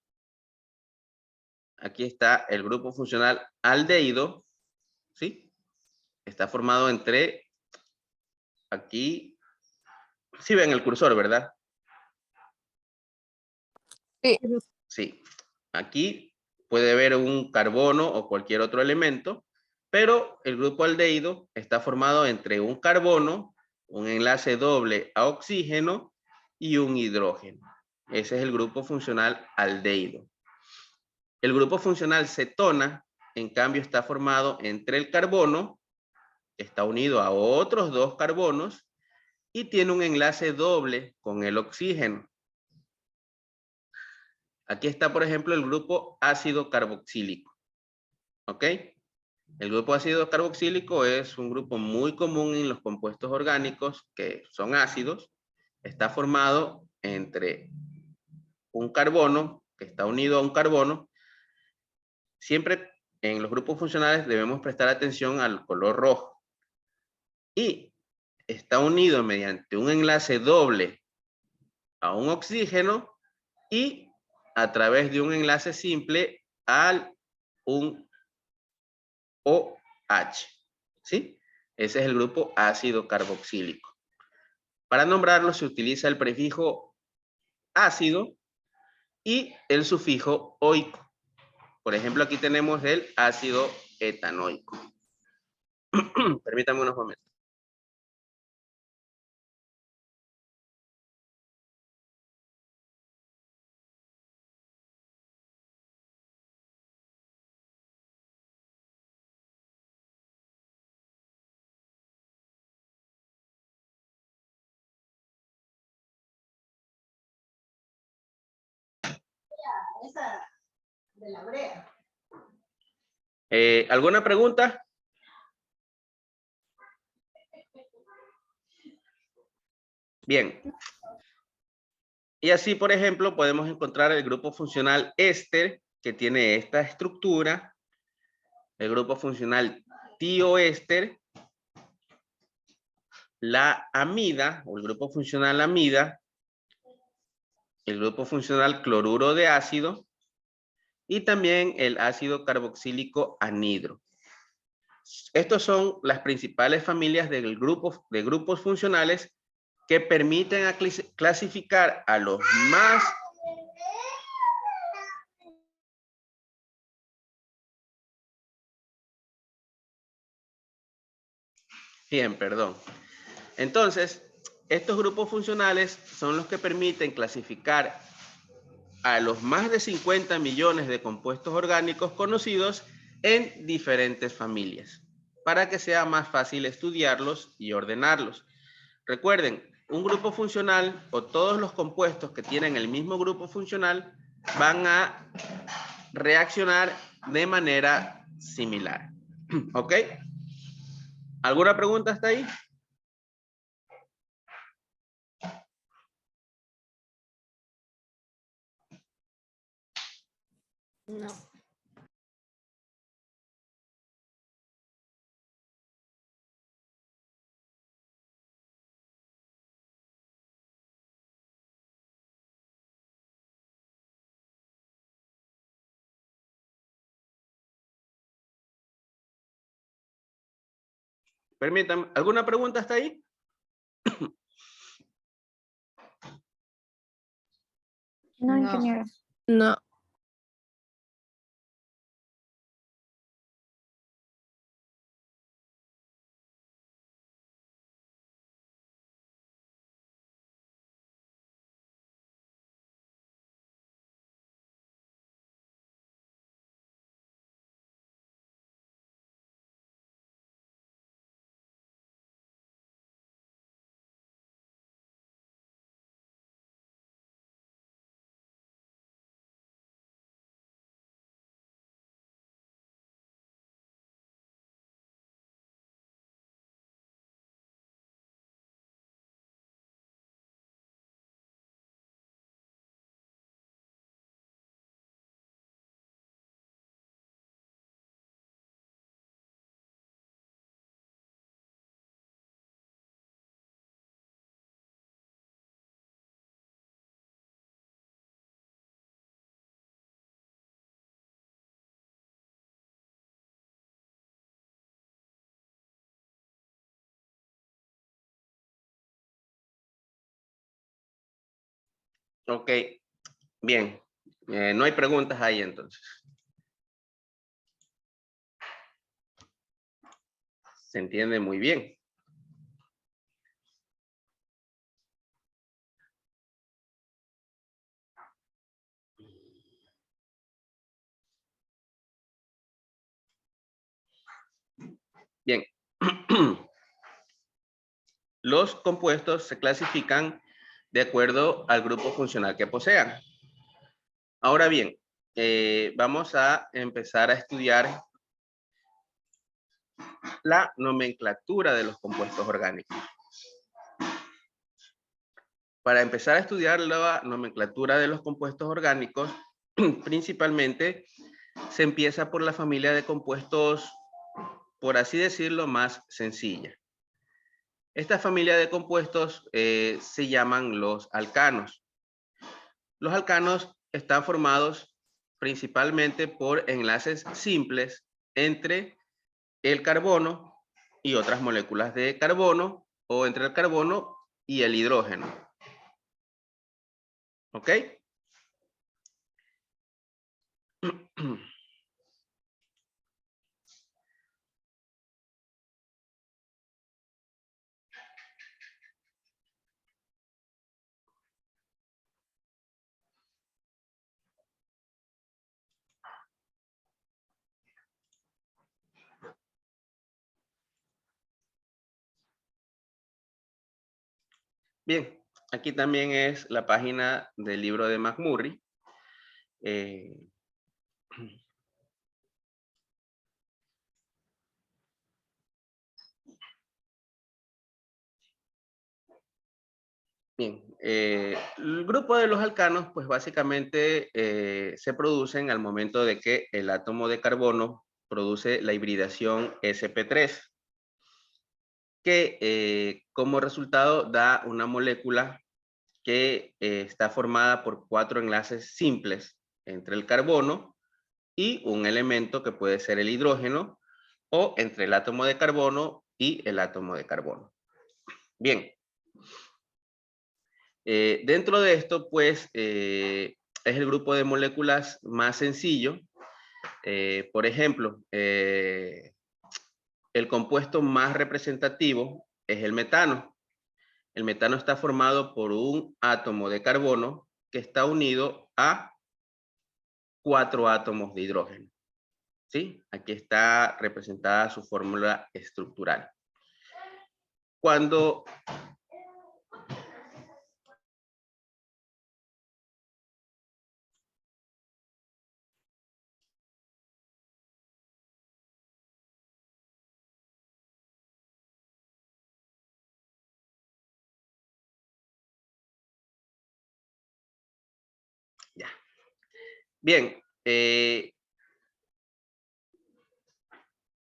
Aquí está el grupo funcional aldehído, ¿sí? Está formado entre, aquí, sí ven el cursor, ¿verdad? Sí. Sí. Aquí puede haber un carbono o cualquier otro elemento, pero el grupo aldehído está formado entre un carbono, un enlace doble a oxígeno y un hidrógeno. Ese es el grupo funcional aldehído. El grupo funcional cetona, en cambio, está formado entre el carbono, que está unido a otros 2 carbonos, y tiene un enlace doble con el oxígeno. Aquí está, por ejemplo, el grupo ácido carboxílico. ¿Ok? El grupo ácido carboxílico es un grupo muy común en los compuestos orgánicos que son ácidos. Está formado entre un carbono, que está unido a un carbono. Siempre en los grupos funcionales debemos prestar atención al color rojo. Y está unido mediante un enlace doble a un oxígeno y a través de un enlace simple a un OH, ¿sí? Ese es el grupo ácido carboxílico. Para nombrarlo se utiliza el prefijo ácido y el sufijo oico. Por ejemplo, aquí tenemos el ácido etanoico. Permítanme unos momentos. ¿Alguna pregunta? Bien. Y así, por ejemplo, podemos encontrar el grupo funcional éster, que tiene esta estructura. El grupo funcional tioéster. La amida, o el grupo funcional amida. El grupo funcional cloruro de ácido. Y también el ácido carboxílico anhidro. Estos son las principales familias de grupos funcionales que permiten clasificar a los más bien, perdón. Entonces, estos grupos funcionales son los que permiten clasificar a los más de 50 millones de compuestos orgánicos conocidos en diferentes familias, para que sea más fácil estudiarlos y ordenarlos. Recuerden, un grupo funcional o todos los compuestos que tienen el mismo grupo funcional van a reaccionar de manera similar. ¿Ok? ¿Alguna pregunta hasta ahí? No. Permítanme, ¿alguna pregunta hasta ahí? No, No. ingeniero. No. Ok, bien. No hay preguntas ahí entonces. Se entiende muy bien. Bien. Los compuestos se clasifican de acuerdo al grupo funcional que posean. Ahora bien, vamos a empezar a estudiar la nomenclatura de los compuestos orgánicos. Para empezar a estudiar la nomenclatura de los compuestos orgánicos, principalmente se empieza por la familia de compuestos, por así decirlo, más sencilla. Esta familia de compuestos se llaman los alcanos. Los alcanos están formados principalmente por enlaces simples entre el carbono y otras moléculas de carbono, o entre el carbono y el hidrógeno. ¿Ok? Bien, aquí también es la página del libro de McMurray. Bien, el grupo de los alcanos, pues básicamente se producen al momento de que el átomo de carbono produce la hibridación sp3, que como resultado da una molécula que está formada por 4 enlaces simples entre el carbono y un elemento que puede ser el hidrógeno, o entre el átomo de carbono y el átomo de carbono. Bien. Dentro de esto, pues, es el grupo de moléculas más sencillo. Por ejemplo, el compuesto más representativo es el metano. El metano está formado por un átomo de carbono que está unido a 4 átomos de hidrógeno. ¿Sí? Aquí está representada su fórmula estructural. Cuando ya. Bien,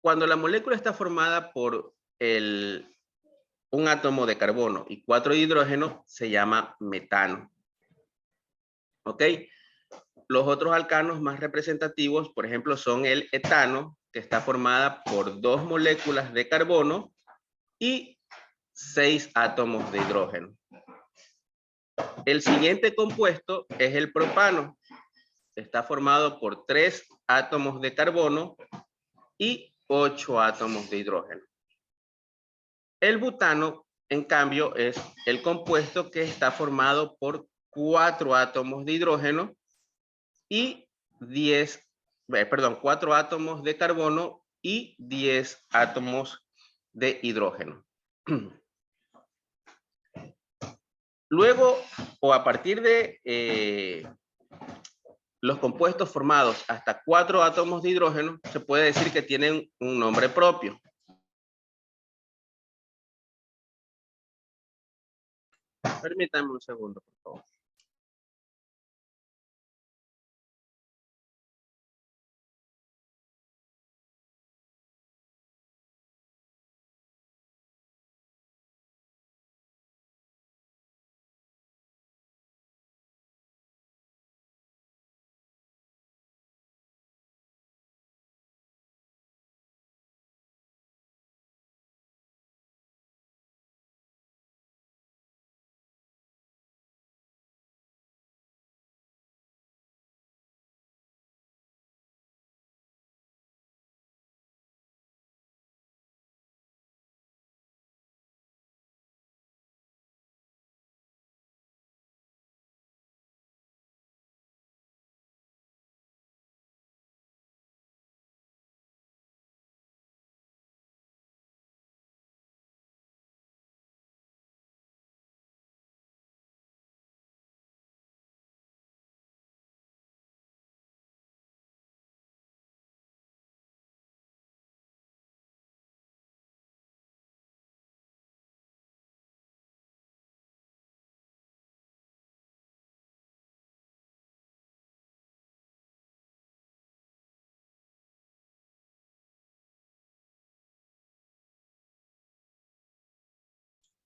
cuando la molécula está formada por un átomo de carbono y 4 de hidrógeno, se llama metano. ¿Ok? Los otros alcanos más representativos, por ejemplo, son el etano, que está formada por 2 moléculas de carbono y 6 átomos de hidrógeno. El siguiente compuesto es el propano. Está formado por 3 átomos de carbono y 8 átomos de hidrógeno. El butano, en cambio, es el compuesto que está formado por 4 átomos de hidrógeno y 4 átomos de carbono y 10 átomos de hidrógeno. Luego, o a partir de los compuestos formados hasta 4 átomos de hidrógeno, se puede decir que tienen un nombre propio. Permítanme un segundo, por favor.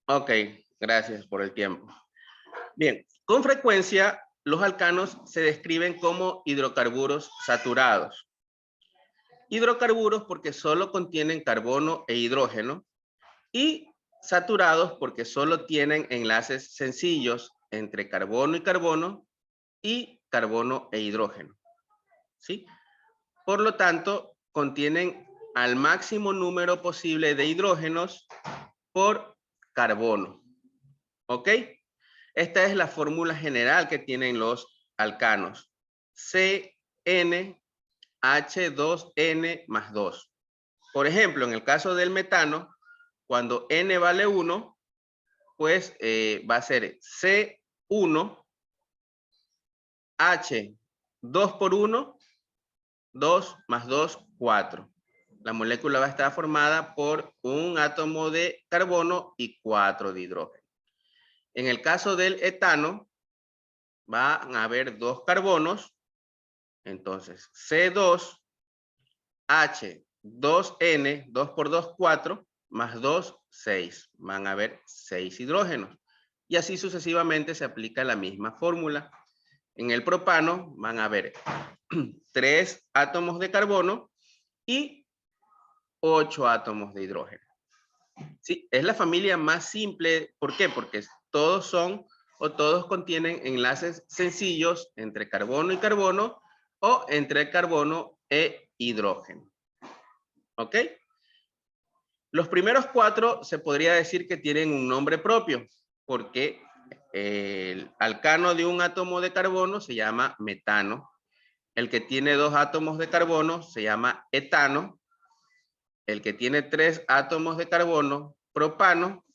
Ok, gracias por el tiempo. Bien, con frecuencia los alcanos se describen como hidrocarburos saturados. Hidrocarburos porque solo contienen carbono e hidrógeno y saturados porque solo tienen enlaces sencillos entre carbono y carbono e hidrógeno. ¿Sí? Por lo tanto, contienen al máximo número posible de hidrógenos por carbono. ¿Ok? Esta es la fórmula general que tienen los alcanos. CnH2n más 2. Por ejemplo, en el caso del metano, cuando n vale 1, pues va a ser C1, H, 2 por 1, 2 más 2, 4. La molécula va a estar formada por un átomo de carbono y 4 de hidrógeno. En el caso del etano, van a haber 2 carbonos. Entonces, C2, H, 2N, 2 por 2, 4, más 2, 6. Van a haber 6 hidrógenos. Y así sucesivamente se aplica la misma fórmula. En el propano van a haber 3 átomos de carbono y 8 átomos de hidrógeno. Sí, es la familia más simple. ¿Por qué? Porque todos son o todos contienen enlaces sencillos entre carbono o entre carbono e hidrógeno. ¿Ok? Los primeros 4 se podría decir que tienen un nombre propio porque el alcano de un átomo de carbono se llama metano. El que tiene 2 átomos de carbono se llama etano. El que tiene 3 átomos de carbono, propano,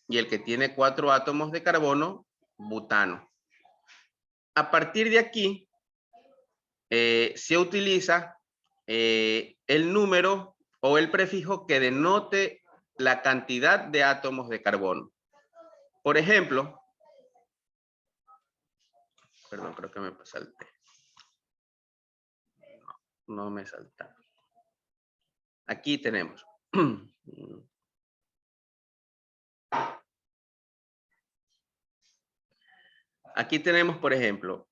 y el que tiene 4 átomos de carbono, butano. A partir de aquí, se utiliza el número o el prefijo que denote la cantidad de átomos de carbono. Por ejemplo, perdón, creo que me salté. No me salté. Aquí tenemos. Aquí tenemos, por ejemplo,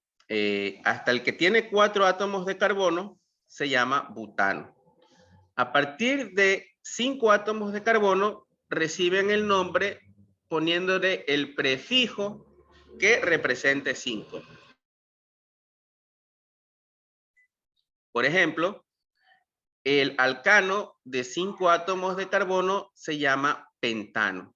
hasta el que tiene 4 átomos de carbono se llama butano. A partir de 5 átomos de carbono reciben el nombre poniéndole el prefijo que represente 5. Por ejemplo, el alcano de 5 átomos de carbono se llama pentano.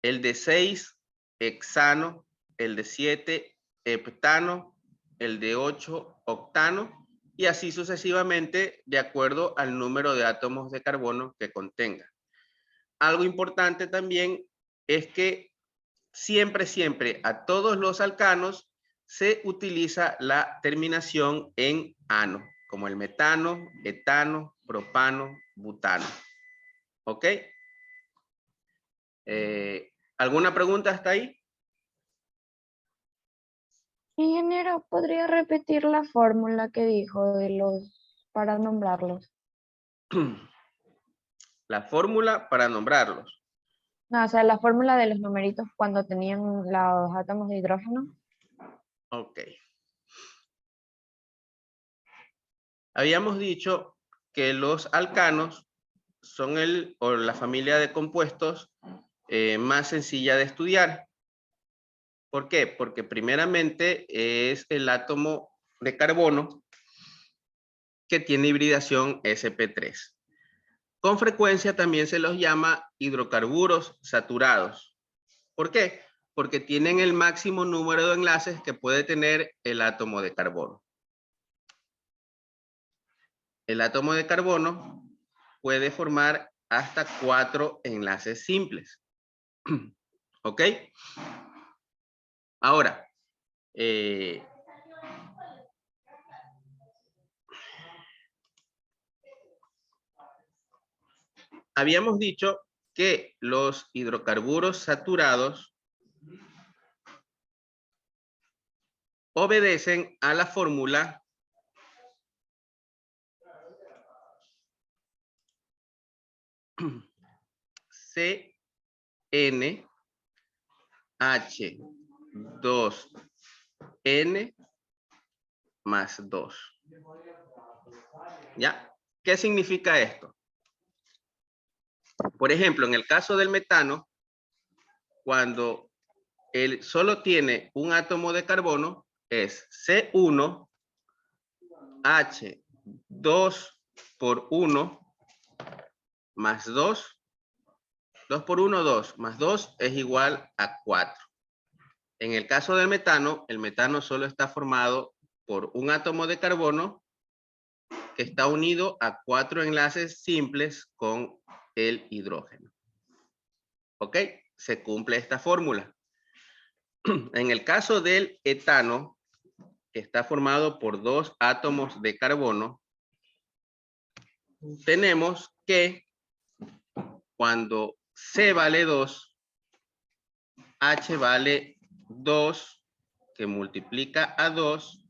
El de 6, hexano. El de 7, heptano. El de 8, octano. Y así sucesivamente de acuerdo al número de átomos de carbono que contenga. Algo importante también es que siempre a todos los alcanos se utiliza la terminación en ano, como el metano, etano, propano, butano. ¿Ok? ¿Alguna pregunta hasta ahí? Ingeniero, ¿podría repetir la fórmula que dijo de los para nombrarlos? La fórmula para nombrarlos. No, o sea, la fórmula de los numeritos cuando tenían los átomos de hidrógeno. Ok. Habíamos dicho que los alcanos son la familia de compuestos más sencilla de estudiar. ¿Por qué? Porque primeramente es el átomo de carbono que tiene hibridación sp3. Con frecuencia también se los llama hidrocarburos saturados. ¿Por qué? Porque tienen el máximo número de enlaces que puede tener el átomo de carbono. El átomo de carbono puede formar hasta 4 enlaces simples. ¿Ok? Ahora, habíamos dicho que los hidrocarburos saturados obedecen a la fórmula CnH2n más 2. ¿Ya? ¿Qué significa esto? Por ejemplo, en el caso del metano, cuando él solo tiene un átomo de carbono, es C1 H2 por 1 más 2. 2 por 1, 2. Más 2 es igual a 4. En el caso del metano, el metano solo está formado por un átomo de carbono que está unido a 4 enlaces simples con el hidrógeno. ¿Ok? Se cumple esta fórmula. En el caso del etano, que está formado por 2 átomos de carbono, tenemos que cuando C vale 2, H vale 2, que multiplica a 2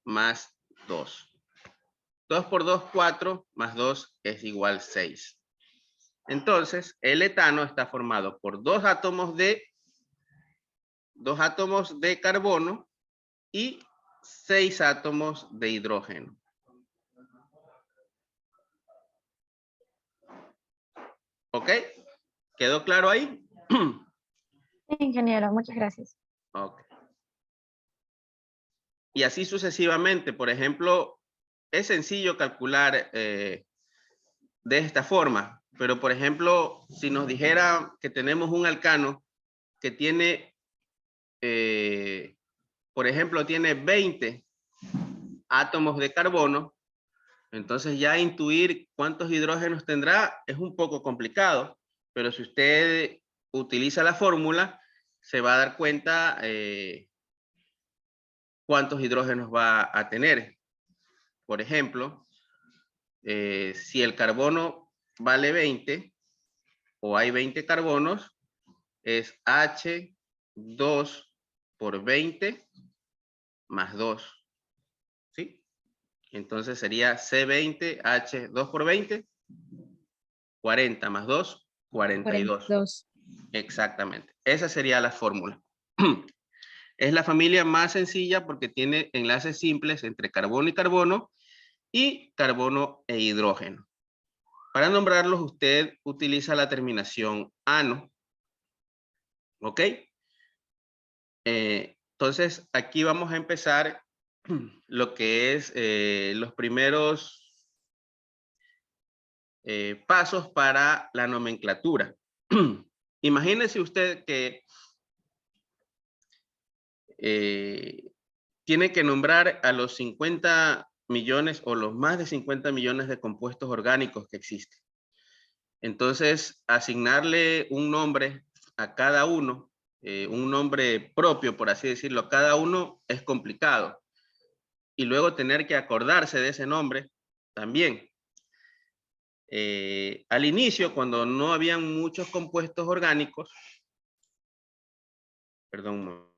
más 2. 2 por 2, 4, más 2 es igual 6. Entonces, el etano está formado por 2 átomos de carbono y 6 átomos de hidrógeno. ¿Ok? ¿Quedó claro ahí? Sí, ingeniero, muchas gracias. Ok. Y así sucesivamente. Por ejemplo, es sencillo calcular de esta forma. Pero, por ejemplo, si nos dijera que tenemos un alcano que tiene, por ejemplo, tiene 20 átomos de carbono, entonces ya intuir cuántos hidrógenos tendrá es un poco complicado, pero si usted utiliza la fórmula, se va a dar cuenta cuántos hidrógenos va a tener. Por ejemplo, si el carbono vale 20 o hay 20 carbonos, es H2 por 20 más 2. ¿Sí? Entonces sería C20, H2 por 20, 40 más 2, 42. 42. Exactamente. Esa sería la fórmula. Es la familia más sencilla porque tiene enlaces simples entre carbono y carbono e hidrógeno. Para nombrarlos, usted utiliza la terminación ano. ¿Ok? Entonces, aquí vamos a empezar lo que es los primeros pasos para la nomenclatura. Imagínese usted que tiene que nombrar a los 50 millones o los más de 50 millones de compuestos orgánicos que existen. Entonces, asignarle un nombre a cada uno, un nombre propio, por así decirlo, a cada uno es complicado. Y luego tener que acordarse de ese nombre también. Al inicio, cuando no habían muchos compuestos orgánicos, perdón,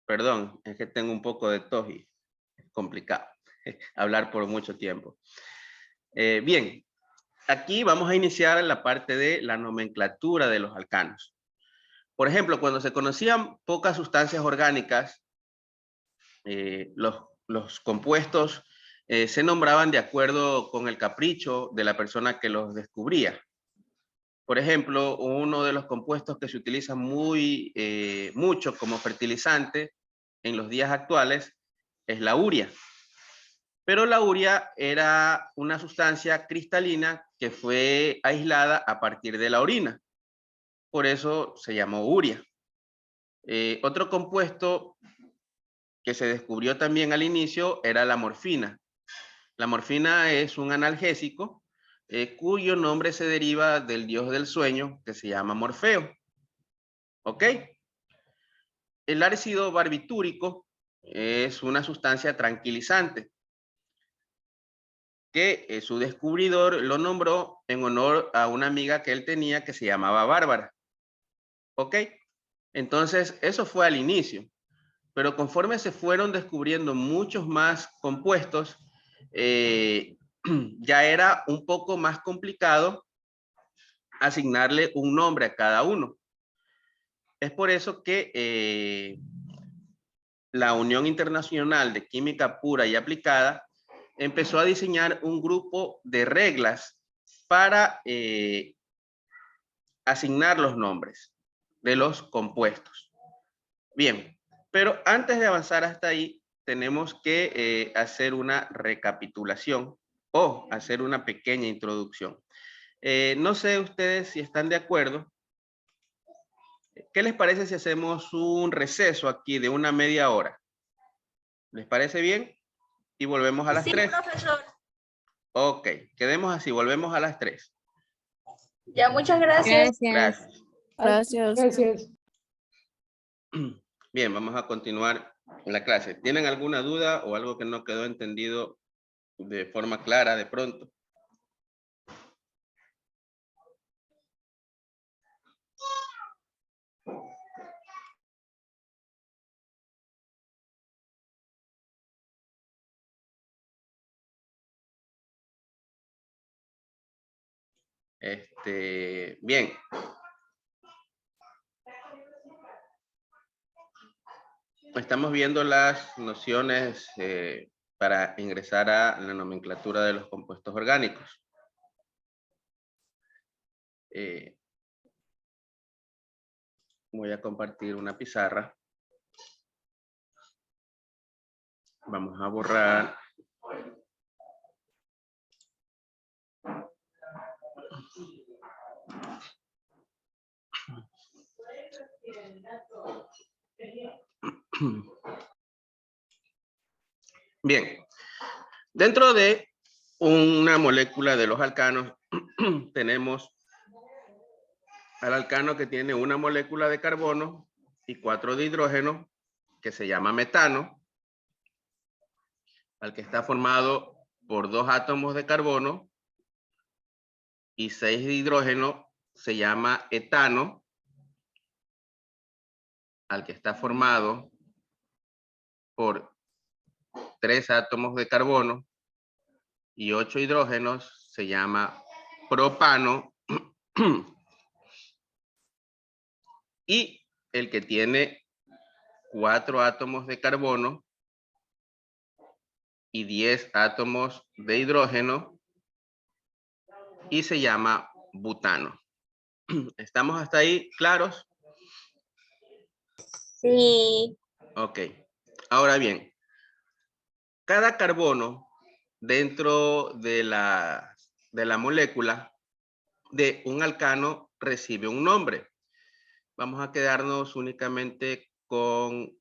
perdón, es que tengo un poco de tos y es complicado hablar por mucho tiempo. Bien, aquí vamos a iniciar la parte de la nomenclatura de los alcanos. Por ejemplo, cuando se conocían pocas sustancias orgánicas, los compuestos se nombraban de acuerdo con el capricho de la persona que los descubría. Por ejemplo, uno de los compuestos que se utiliza mucho como fertilizante en los días actuales es la urea. Pero la urea era una sustancia cristalina que fue aislada a partir de la orina. Por eso se llamó urea. Otro compuesto que se descubrió también al inicio era la morfina. La morfina es un analgésico cuyo nombre se deriva del dios del sueño que se llama Morfeo. ¿Ok? El ácido barbitúrico es una sustancia tranquilizante que su descubridor lo nombró en honor a una amiga que él tenía que se llamaba Bárbara. ¿Ok? Entonces, eso fue al inicio. Pero conforme se fueron descubriendo muchos más compuestos, ya era un poco más complicado asignarle un nombre a cada uno. Es por eso que la Unión Internacional de Química Pura y Aplicada empezó a diseñar un grupo de reglas para asignar los nombres de los compuestos. Bien, pero antes de avanzar hasta ahí, tenemos que hacer una recapitulación o hacer una pequeña introducción. No sé ustedes si están de acuerdo. ¿Qué les parece si hacemos un receso aquí de una media hora? ¿Les parece bien? Y volvemos a las 3. Profesor. Ok, quedemos así, volvemos a las 3. Ya, muchas gracias. Gracias. Gracias. Gracias. Bien, vamos a continuar la clase. ¿Tienen alguna duda o algo que no quedó entendido de forma clara de pronto? Bien. Estamos viendo las nociones para ingresar a la nomenclatura de los compuestos orgánicos. Voy a compartir una pizarra. Vamos a borrar. Bien, dentro de una molécula de los alcanos tenemos al alcano que tiene una molécula de carbono y 4 de hidrógeno, que se llama metano, al que está formado por 2 átomos de carbono y 6 de hidrógeno se llama etano, al que está formado por 3 átomos de carbono y 8 hidrógenos se llama propano. Y el que tiene 4 átomos de carbono y 10 átomos de hidrógeno y se llama butano. ¿Estamos hasta ahí claros? Sí. Ok. Ahora bien, cada carbono dentro de la molécula de un alcano recibe un nombre. Vamos a quedarnos únicamente con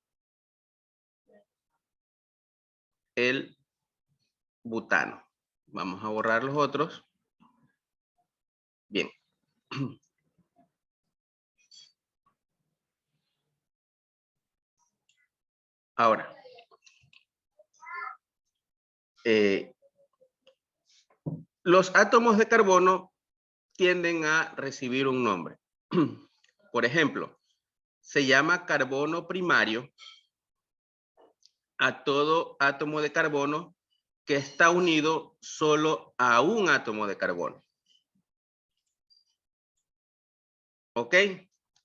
el butano. Vamos a borrar los otros. Bien. Ahora, los átomos de carbono tienden a recibir un nombre. Por ejemplo, se llama carbono primario a todo átomo de carbono que está unido solo a un átomo de carbono. ¿Ok?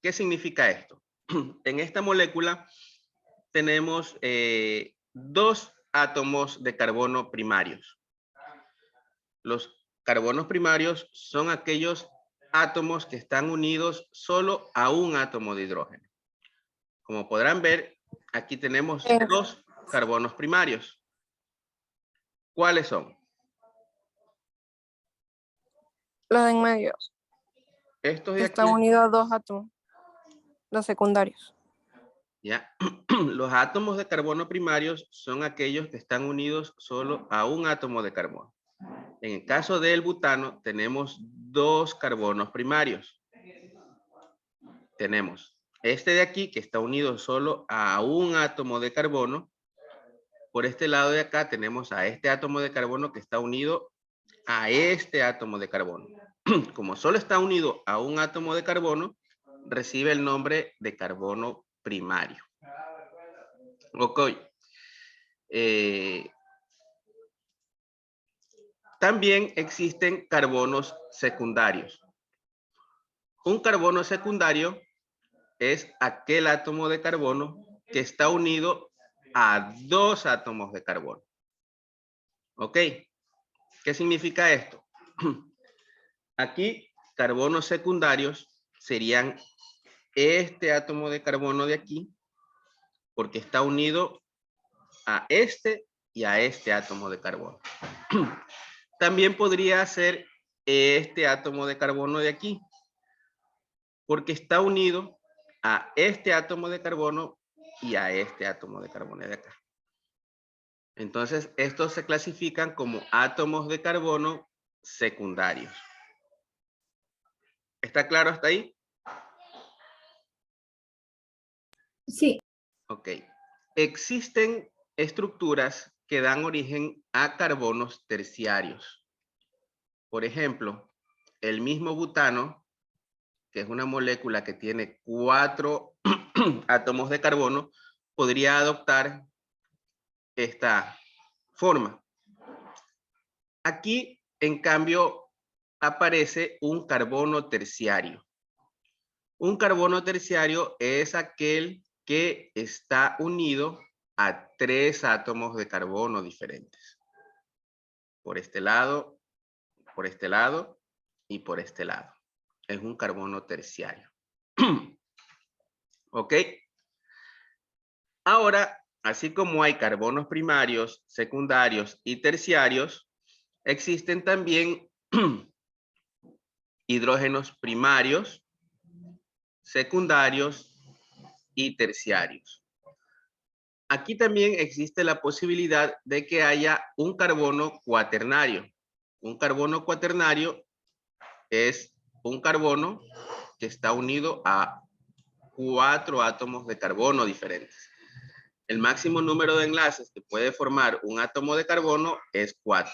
¿Qué significa esto? En esta molécula tenemos 2 átomos de carbono primarios. Los carbonos primarios son aquellos átomos que están unidos solo a un átomo de hidrógeno. Como podrán ver, aquí tenemos 2 carbonos primarios. ¿Cuáles son? Los de en medio. Estos de aquí. Están unidos a 2 átomos. Los secundarios. ¿Ya? Los átomos de carbono primarios son aquellos que están unidos solo a un átomo de carbono. En el caso del butano tenemos 2 carbonos primarios. Tenemos este de aquí que está unido solo a un átomo de carbono. Por este lado de acá tenemos a este átomo de carbono que está unido a este átomo de carbono. Como solo está unido a un átomo de carbono, recibe el nombre de carbono primario. Ok. También existen carbonos secundarios. Un carbono secundario es aquel átomo de carbono que está unido a 2 átomos de carbono. ¿Ok? ¿Qué significa esto? Aquí, carbonos secundarios serían este átomo de carbono de aquí, porque está unido a este y a este átomo de carbono. También podría ser este átomo de carbono de aquí, porque está unido a este átomo de carbono y a este átomo de carbono de acá. Entonces, estos se clasifican como átomos de carbono secundarios. ¿Está claro hasta ahí? Sí. Ok. Existen estructuras que dan origen a carbonos terciarios. Por ejemplo, el mismo butano, que es una molécula que tiene 4 átomos de carbono, podría adoptar esta forma. Aquí, en cambio, aparece un carbono terciario. Un carbono terciario es aquel que está unido a 3 átomos de carbono diferentes. Por este lado y por este lado. Es un carbono terciario. ¿Ok? Ahora, así como hay carbonos primarios, secundarios y terciarios, existen también hidrógenos primarios, secundarios y terciarios. Aquí también existe la posibilidad de que haya un carbono cuaternario. Un carbono cuaternario es un carbono que está unido a 4 átomos de carbono diferentes. El máximo número de enlaces que puede formar un átomo de carbono es 4.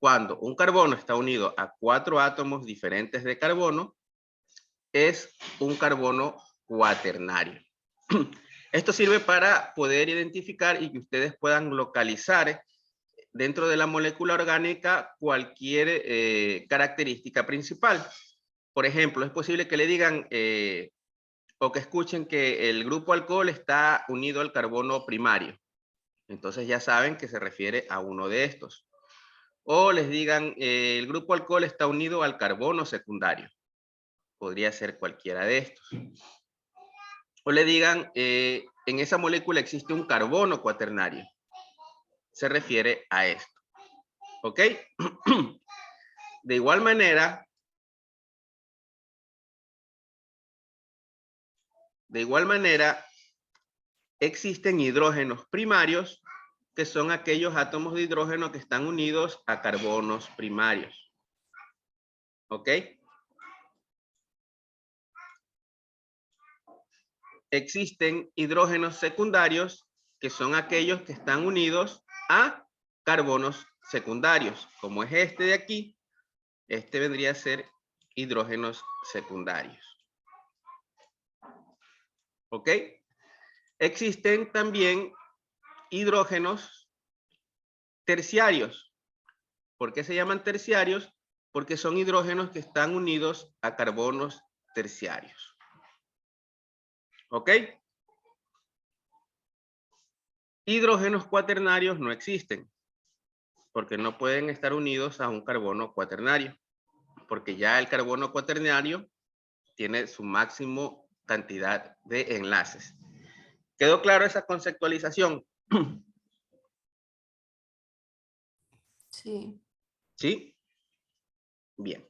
Cuando un carbono está unido a 4 átomos diferentes de carbono, es un carbono cuaternario. Esto sirve para poder identificar y que ustedes puedan localizar dentro de la molécula orgánica cualquier característica principal. Por ejemplo, es posible que le digan o que escuchen que el grupo alcohol está unido al carbono primario. Entonces ya saben que se refiere a uno de estos. O les digan el grupo alcohol está unido al carbono secundario. Podría ser cualquiera de estos. O le digan en esa molécula existe un carbono cuaternario. Se refiere a esto. ¿Ok? De igual manera, existen hidrógenos primarios, que son aquellos átomos de hidrógeno que están unidos a carbonos primarios. ¿Ok? Existen hidrógenos secundarios, que son aquellos que están unidos a carbonos secundarios, como es este de aquí. Este vendría a ser hidrógenos secundarios. ¿Ok? Existen también hidrógenos terciarios. ¿Por qué se llaman terciarios? Porque son hidrógenos que están unidos a carbonos terciarios. ¿Ok? Hidrógenos cuaternarios no existen, porque no pueden estar unidos a un carbono cuaternario, porque ya el carbono cuaternario tiene su máximo cantidad de enlaces. ¿Quedó claro esa conceptualización? Sí. ¿Sí? Bien.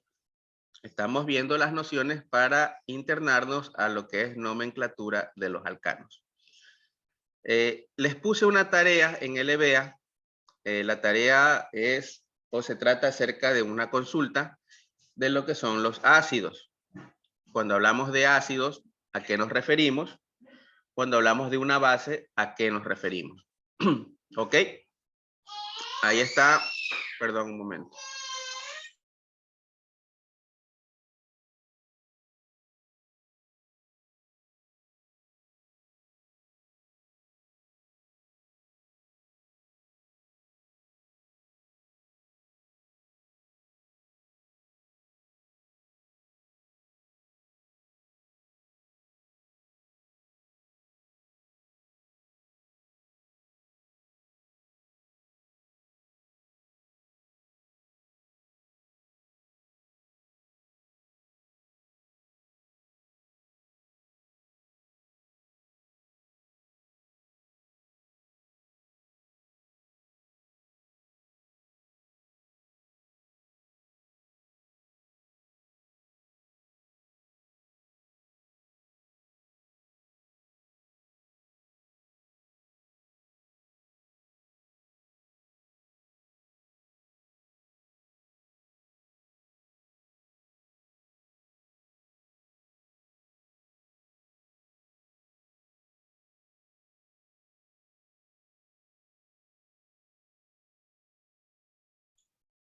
Estamos viendo las nociones para internarnos a lo que es nomenclatura de los alcanos. Les puse una tarea en LBA. La tarea es o se trata acerca de una consulta de lo que son los ácidos. Cuando hablamos de ácidos, ¿a qué nos referimos? Cuando hablamos de una base, ¿a qué nos referimos? ¿Ok? Ahí está. Perdón, un momento.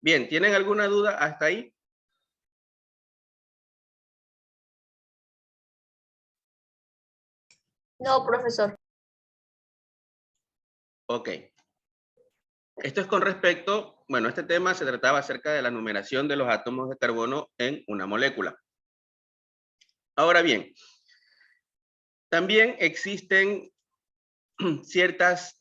Bien, ¿tienen alguna duda hasta ahí? No, profesor. Ok. Esto es con respecto, bueno, este tema se trataba acerca de la numeración de los átomos de carbono en una molécula. Ahora bien, también existen ciertas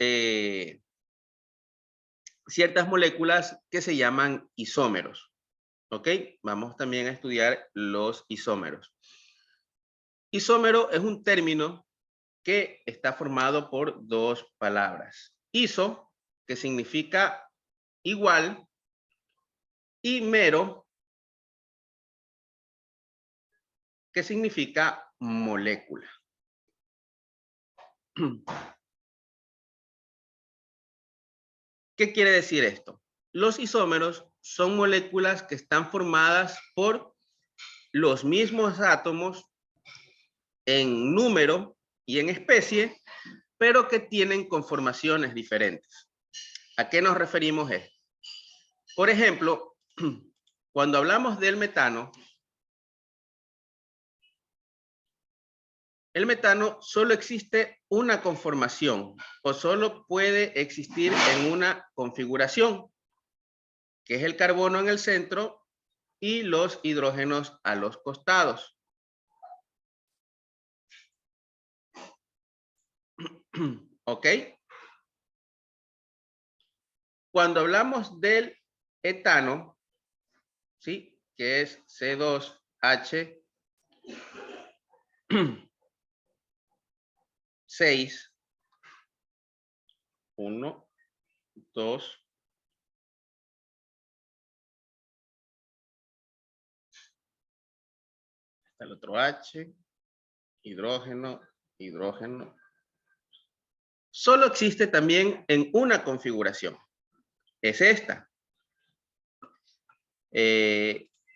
moléculas que se llaman isómeros. ¿Ok? Vamos también a estudiar los isómeros. Isómero es un término que está formado por dos palabras. Iso, que significa igual, y mero, que significa molécula. ¿Qué quiere decir esto? Los isómeros son moléculas que están formadas por los mismos átomos en número y en especie, pero que tienen conformaciones diferentes. ¿A qué nos referimos esto? Por ejemplo, cuando hablamos del metano, el metano solo existe una conformación o solo puede existir en una configuración, que es el carbono en el centro y los hidrógenos a los costados. ¿Ok? Cuando hablamos del etano, ¿sí? Que es C2H 6, 1, 2, está el otro H, hidrógeno, hidrógeno. Solo existe también en una configuración. Es esta.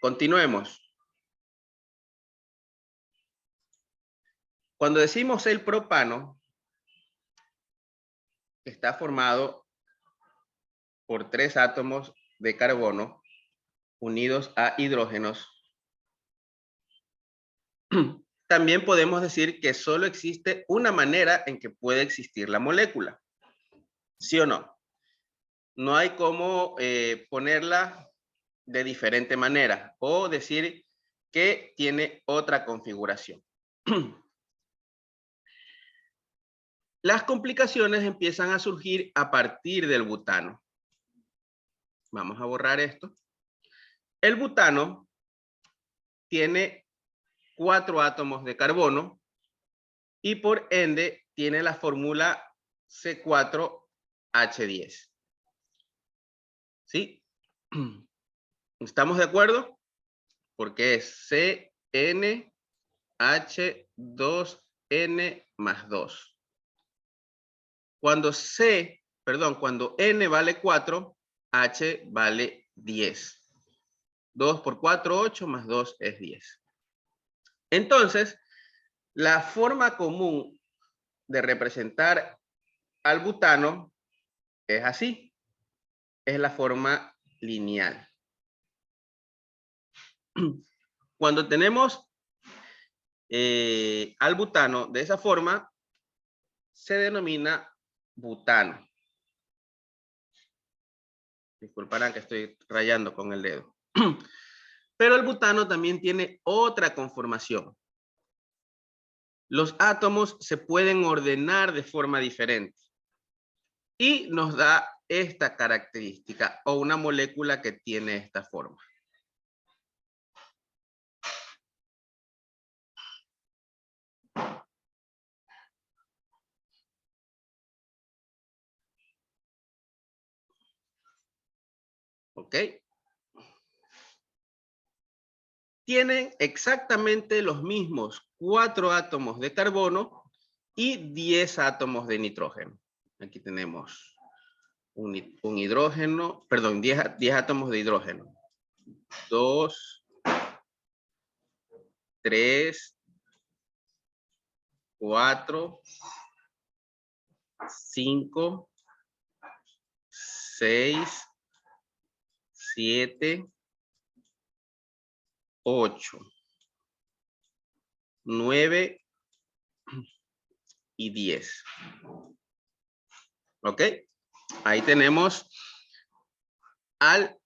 Continuemos. Cuando decimos el propano, está formado por 3 átomos de carbono unidos a hidrógenos. También podemos decir que solo existe una manera en que puede existir la molécula. ¿Sí o no? No hay cómo ponerla de diferente manera o decir que tiene otra configuración. Las complicaciones empiezan a surgir a partir del butano. Vamos a borrar esto. El butano tiene 4 átomos de carbono y por ende tiene la fórmula C4H10. ¿Sí? ¿Estamos de acuerdo? Porque es CnH2n más 2. Cuando N vale 4, H vale 10. 2 por 4, 8, más 2 es 10. Entonces, la forma común de representar al butano es así. Es la forma lineal. Cuando tenemos al butano de esa forma, se denomina butano. Disculparán que estoy rayando con el dedo. Pero el butano también tiene otra conformación. Los átomos se pueden ordenar de forma diferente. Y nos da esta característica o una molécula que tiene esta forma. ¿Ok? Tienen exactamente los mismos 4 átomos de carbono y 10 átomos de nitrógeno. Aquí tenemos un hidrógeno, perdón, 10 átomos de hidrógeno. 2, 3, 4, 5, 6, 7, 8, 9 y 10. ¿Ok? Ahí tenemos a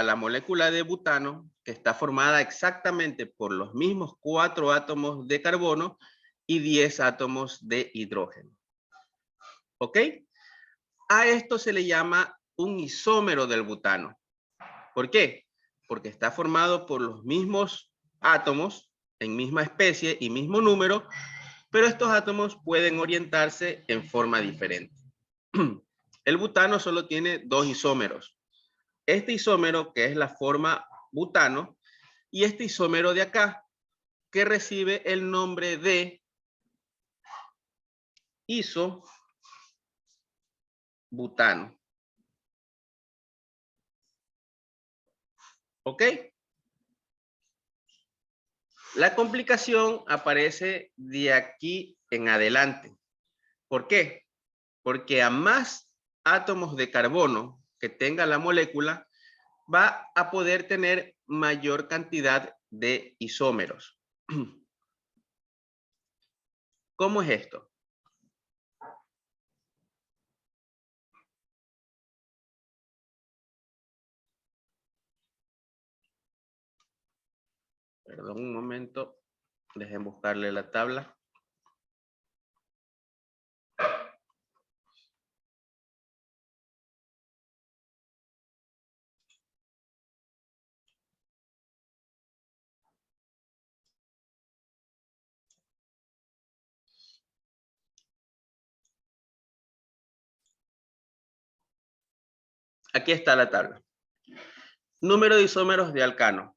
la molécula de butano que está formada exactamente por los mismos 4 átomos de carbono y 10 átomos de hidrógeno. ¿Ok? A esto se le llama un isómero del butano. ¿Por qué? Porque está formado por los mismos átomos en misma especie y mismo número, pero estos átomos pueden orientarse en forma diferente. El butano solo tiene 2 isómeros. Este isómero, que es la forma butano, y este isómero de acá, que recibe el nombre de isobutano. ¿Ok? La complicación aparece de aquí en adelante. ¿Por qué? Porque a más átomos de carbono que tenga la molécula, va a poder tener mayor cantidad de isómeros. ¿Cómo es esto? Perdón un momento. Dejen buscarle la tabla. Aquí está la tabla. Número de isómeros de alcano.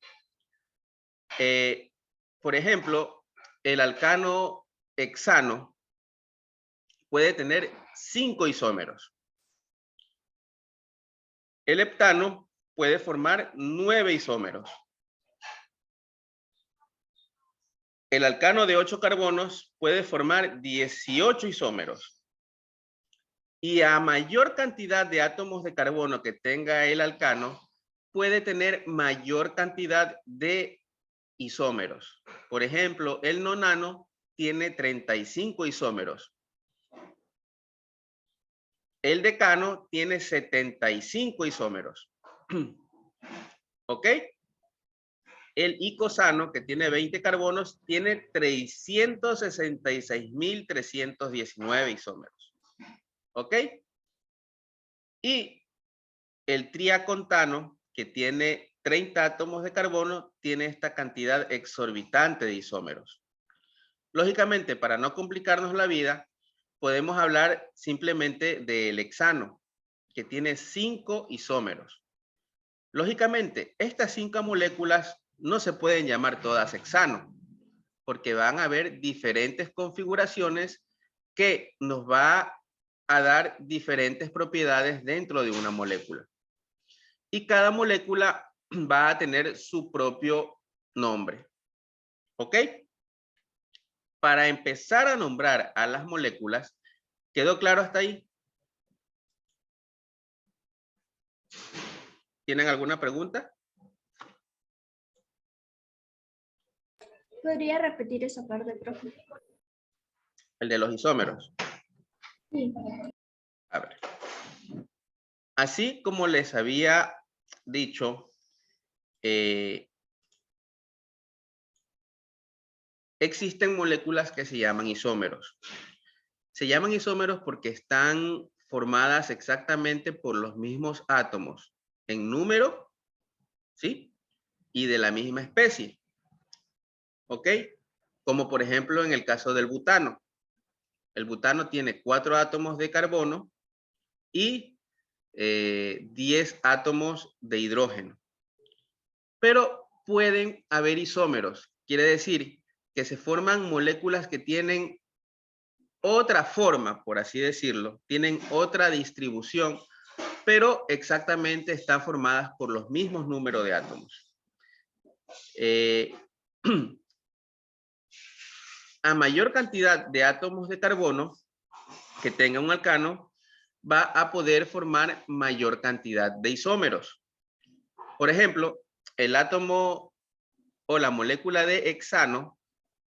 Por ejemplo, el alcano hexano puede tener 5 isómeros. El heptano puede formar 9 isómeros. El alcano de 8 carbonos puede formar 18 isómeros. Y a mayor cantidad de átomos de carbono que tenga el alcano, puede tener mayor cantidad de isómeros. Por ejemplo, el nonano tiene 35 isómeros. El decano tiene 75 isómeros. ¿Ok? El icosano, que tiene 20 carbonos, tiene 366.319 isómeros. ¿Ok? Y el triacontano, que tiene 30 átomos de carbono, tiene esta cantidad exorbitante de isómeros. Lógicamente, para no complicarnos la vida, podemos hablar simplemente del hexano, que tiene 5 isómeros. Lógicamente, estas 5 moléculas no se pueden llamar todas hexano, porque van a haber diferentes configuraciones que nos va a dar diferentes propiedades dentro de una molécula. Y cada molécula va a tener su propio nombre. ¿Ok? Para empezar a nombrar a las moléculas, ¿quedó claro hasta ahí? ¿Tienen alguna pregunta? ¿Podría repetir esa parte, profe? El de los isómeros. Sí. A ver. Así como les había dicho, existen moléculas que se llaman isómeros. Se llaman isómeros porque están formadas exactamente por los mismos átomos en número, ¿sí? Y de la misma especie. ¿Ok? Como por ejemplo en el caso del butano. El butano tiene 4 átomos de carbono y 10 átomos de hidrógeno. Pero pueden haber isómeros. Quiere decir que se forman moléculas que tienen otra forma, por así decirlo, tienen otra distribución, pero exactamente están formadas por los mismos números de átomos. A mayor cantidad de átomos de carbono que tenga un alcano, va a poder formar mayor cantidad de isómeros. Por ejemplo, el átomo o la molécula de hexano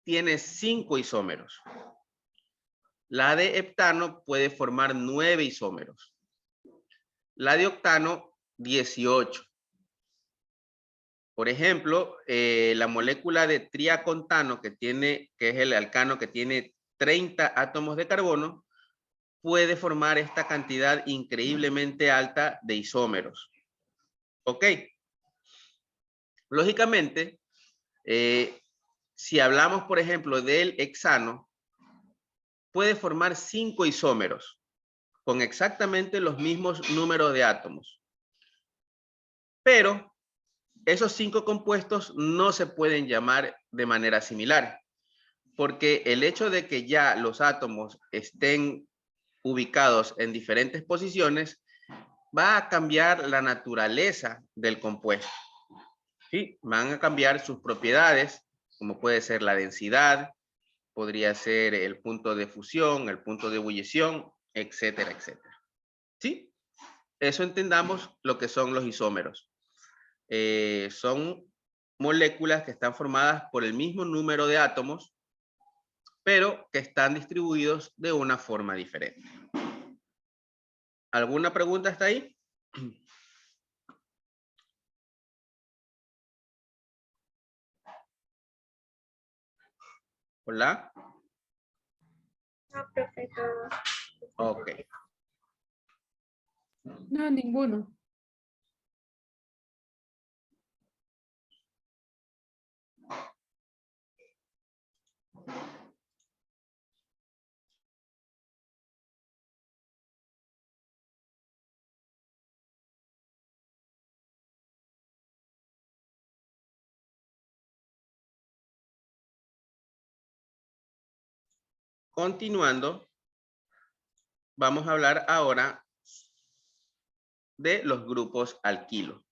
tiene 5 isómeros. La de heptano puede formar 9 isómeros. La de octano, 18. Por ejemplo, la molécula de triacontano, que es el alcano que tiene 30 átomos de carbono, puede formar esta cantidad increíblemente alta de isómeros. ¿Ok? Lógicamente, si hablamos, por ejemplo, del hexano, puede formar 5 isómeros con exactamente los mismos números de átomos. Pero esos 5 compuestos no se pueden llamar de manera similar, porque el hecho de que ya los átomos estén ubicados en diferentes posiciones va a cambiar la naturaleza del compuesto. ¿Sí? Van a cambiar sus propiedades, como puede ser la densidad, podría ser el punto de fusión, el punto de ebullición, etcétera, etcétera. ¿Sí? Eso entendamos lo que son los isómeros. Son moléculas que están formadas por el mismo número de átomos, pero que están distribuidos de una forma diferente. ¿Alguna pregunta hasta ahí? Hola. No, perfecto. Ok. No, ninguno. Continuando, vamos a hablar ahora de los grupos alquilo.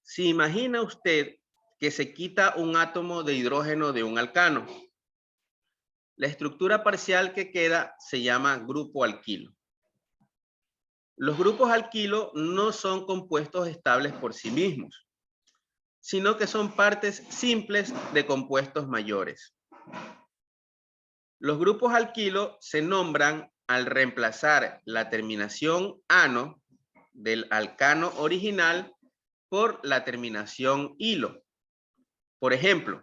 Si imagina usted que se quita un átomo de hidrógeno de un alcano, la estructura parcial que queda se llama grupo alquilo. Los grupos alquilo no son compuestos estables por sí mismos, sino que son partes simples de compuestos mayores. Los grupos alquilo se nombran al reemplazar la terminación ano del alcano original por la terminación hilo. Por ejemplo,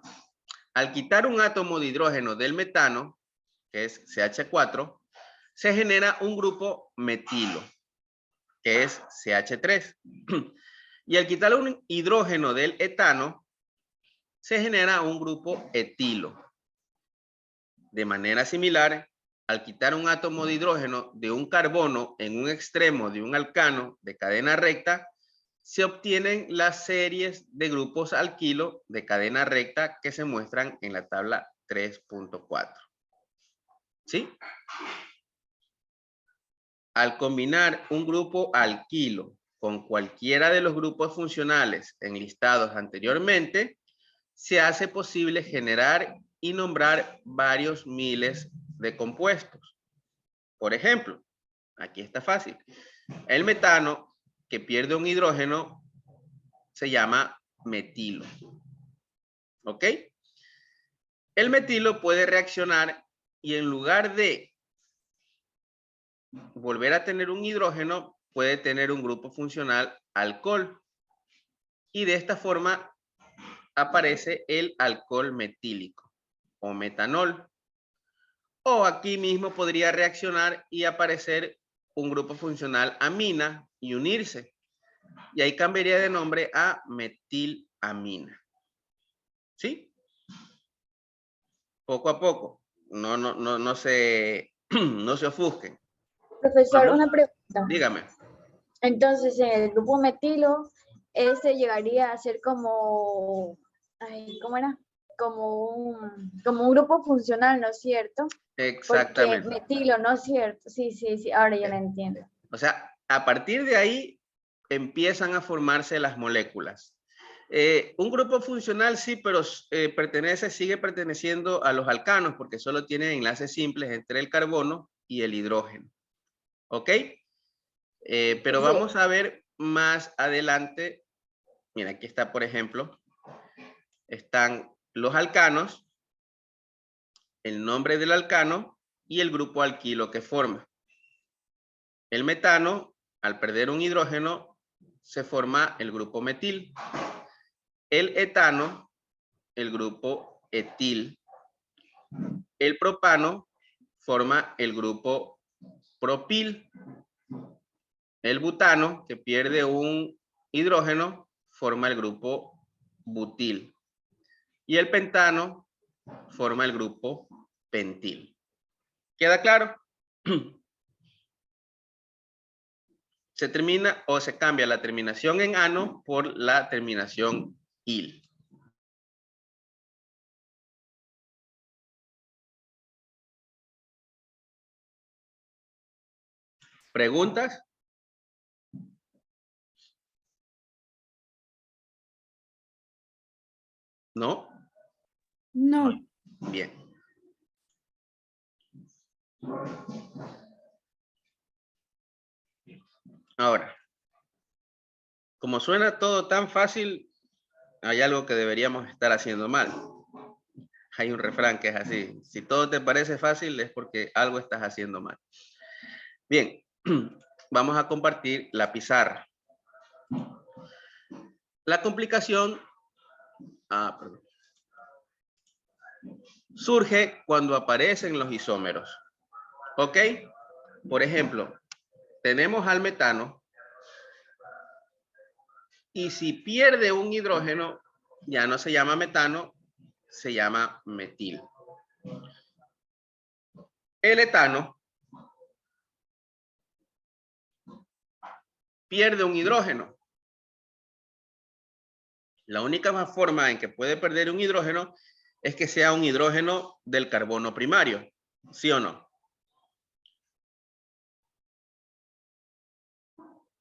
al quitar un átomo de hidrógeno del metano, que es CH4, se genera un grupo metilo, que es CH3. Y al quitar un hidrógeno del etano, se genera un grupo etilo. De manera similar, al quitar un átomo de hidrógeno de un carbono en un extremo de un alcano de cadena recta, se obtienen las series de grupos alquilo de cadena recta que se muestran en la tabla 3.4. ¿Sí? Al combinar un grupo alquilo con cualquiera de los grupos funcionales enlistados anteriormente, se hace posible generar y nombrar varios miles de compuestos. Por ejemplo, aquí está fácil. El metano, que pierde un hidrógeno, se llama metilo. ¿Ok? El metilo puede reaccionar y en lugar de volver a tener un hidrógeno, puede tener un grupo funcional alcohol. Y de esta forma aparece el alcohol metílico o metanol. O aquí mismo podría reaccionar y aparecer un grupo funcional amina y unirse. Y ahí cambiaría de nombre a metilamina. ¿Sí? Poco a poco. No se ofusquen. Profesor, Vamos. una pregunta. Dígame. Entonces, en el grupo metilo, ese llegaría a ser como, ay, ¿cómo era? Como un grupo funcional, ¿no es cierto? Porque Exactamente. metilo, ¿no es cierto? Sí, ahora ya lo entiendo. O sea, a partir de ahí empiezan a formarse las moléculas. Un grupo funcional sí, pero sigue perteneciendo a los alcanos porque solo tiene enlaces simples entre el carbono y el hidrógeno. ¿Ok? Pero Sí. vamos a ver más adelante. Mira, aquí está, por ejemplo, están los alcanos, el nombre del alcano y el grupo alquilo que forma. El metano, al perder un hidrógeno, se forma el grupo metil. El etano, el grupo etil. El propano forma el grupo propil. El butano, que pierde un hidrógeno, forma el grupo butil. Y el pentano forma el grupo pentil. ¿Queda claro? Se termina o se cambia la terminación en ano por la terminación il. ¿Preguntas? ¿No? No. Bien. Ahora, Como suena todo tan fácil, hay algo que deberíamos estar haciendo mal. Hay un refrán que es así. Si todo te parece fácil es porque algo estás haciendo mal. Bien, vamos a compartir la pizarra. La complicación surge cuando aparecen los isómeros. ¿Ok? Por ejemplo, tenemos al metano y si pierde un hidrógeno, ya no se llama metano, se llama metil. El etano pierde un hidrógeno. La única forma en que puede perder un hidrógeno es que sea un hidrógeno del carbono primario. ¿Sí o no?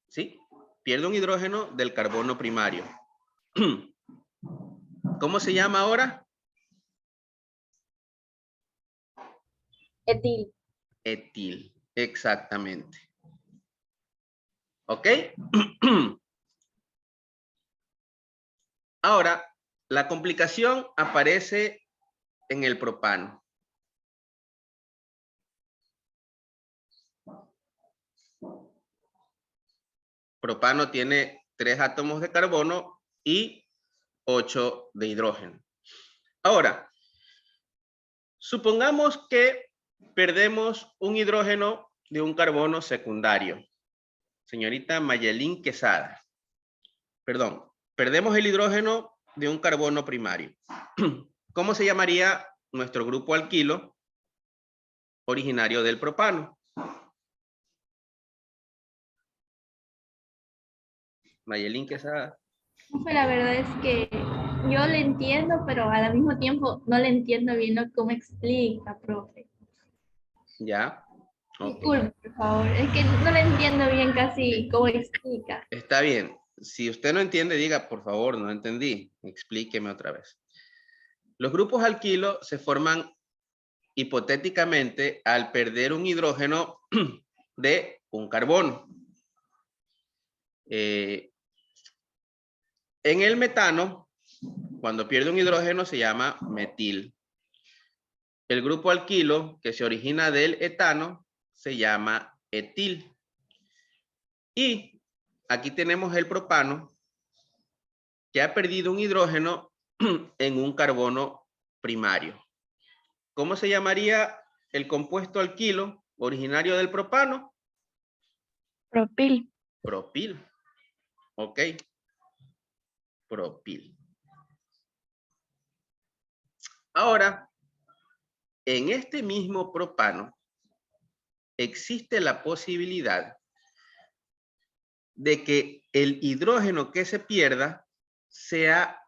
¿Sí? Pierde un hidrógeno del carbono primario. ¿Cómo se llama ahora? Etil. Etil, exactamente. ¿Ok? Ahora, la complicación aparece en el propano. Propano tiene 3 átomos de carbono y 8 de hidrógeno. Ahora, supongamos que perdemos un hidrógeno de un carbono secundario. Señorita Mayelín Quesada. Perdón, perdemos el hidrógeno de un carbono primario. ¿Cómo se llamaría nuestro grupo alquilo originario del propano? Mayelín Quesada. Profe, la verdad es que yo le entiendo, pero al mismo tiempo no le entiendo bien lo que me explica, profe. ¿Ya? Ok. Disculpe, por favor, es que no le entiendo bien casi cómo explica. Está bien. Si usted no entiende, diga, por favor, no entendí. Explíqueme otra vez. Los grupos alquilo se forman hipotéticamente al perder un hidrógeno de un carbono. En el metano, cuando pierde un hidrógeno se llama metil. El grupo alquilo que se origina del etano se llama etil. Y aquí tenemos el propano que ha perdido un hidrógeno en un carbono primario. ¿Cómo se llamaría el compuesto alquilo originario del propano? Propil. Propil. Ok. Propil. Ahora, en este mismo propano existe la posibilidad de que el hidrógeno que se pierda sea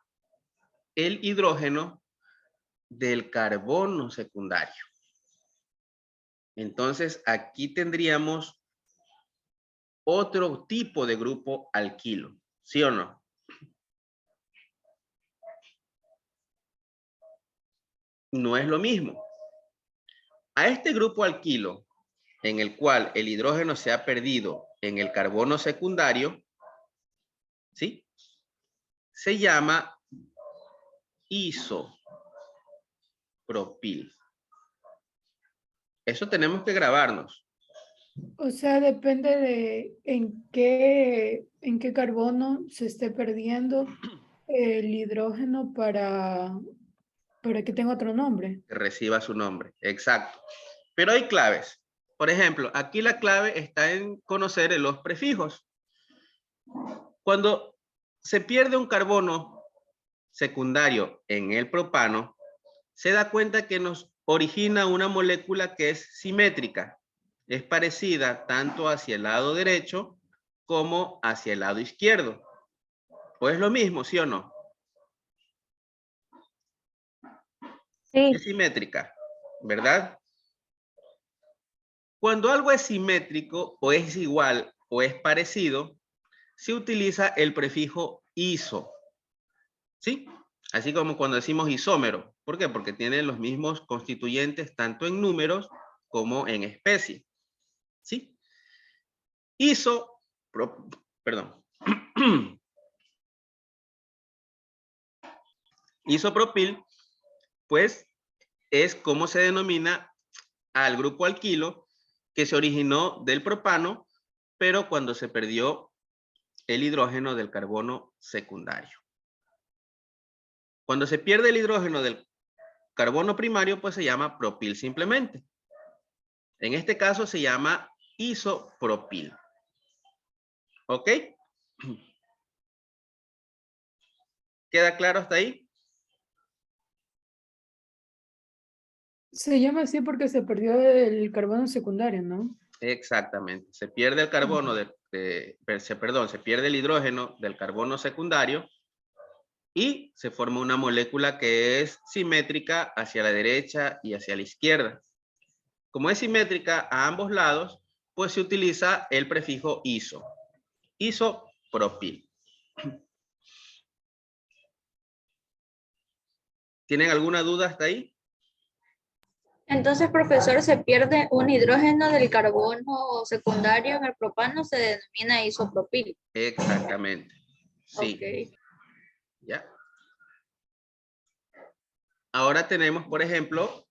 el hidrógeno del carbono secundario. Entonces, aquí tendríamos otro tipo de grupo alquilo, ¿sí o no? No es lo mismo. A este grupo alquilo, en el cual el hidrógeno se ha perdido en el carbono secundario, ¿sí? Se llama isopropil. Eso tenemos que grabarnos. O sea, depende de en qué carbono se esté perdiendo el hidrógeno para que tenga otro nombre. Que reciba su nombre. Exacto. Pero hay claves. Por ejemplo, aquí la clave está en conocer los prefijos. Cuando se pierde un carbono secundario en el propano, se da cuenta que nos origina una molécula que es simétrica. Es parecida tanto hacia el lado derecho como hacia el lado izquierdo. ¿O es lo mismo, sí o no? Sí. Es simétrica, ¿verdad? Cuando algo es simétrico o es igual o es parecido, se utiliza el prefijo iso. ¿Sí? Así como cuando decimos isómero. ¿Por qué? Porque tienen los mismos constituyentes tanto en números como en especie. ¿Sí? Isopropil, pues, es como se denomina al grupo alquilo que se originó del propano, pero cuando se perdió el hidrógeno del carbono secundario. Cuando se pierde el hidrógeno del carbono primario, pues se llama propil simplemente. En este caso se llama isopropil. ¿Ok? ¿Queda claro hasta ahí? Se llama así porque se perdió el carbono secundario, ¿no? Exactamente. Se pierde el carbono, se pierde el hidrógeno del carbono secundario y se forma una molécula que es simétrica hacia la derecha y hacia la izquierda. Como es simétrica a ambos lados, pues se utiliza el prefijo iso. Isopropil. ¿Tienen alguna duda hasta ahí? Entonces, profesor, se pierde un hidrógeno del carbono secundario en el propano, se denomina isopropil. Exactamente. Sí. Ok. ¿Ya? Ahora tenemos, por ejemplo,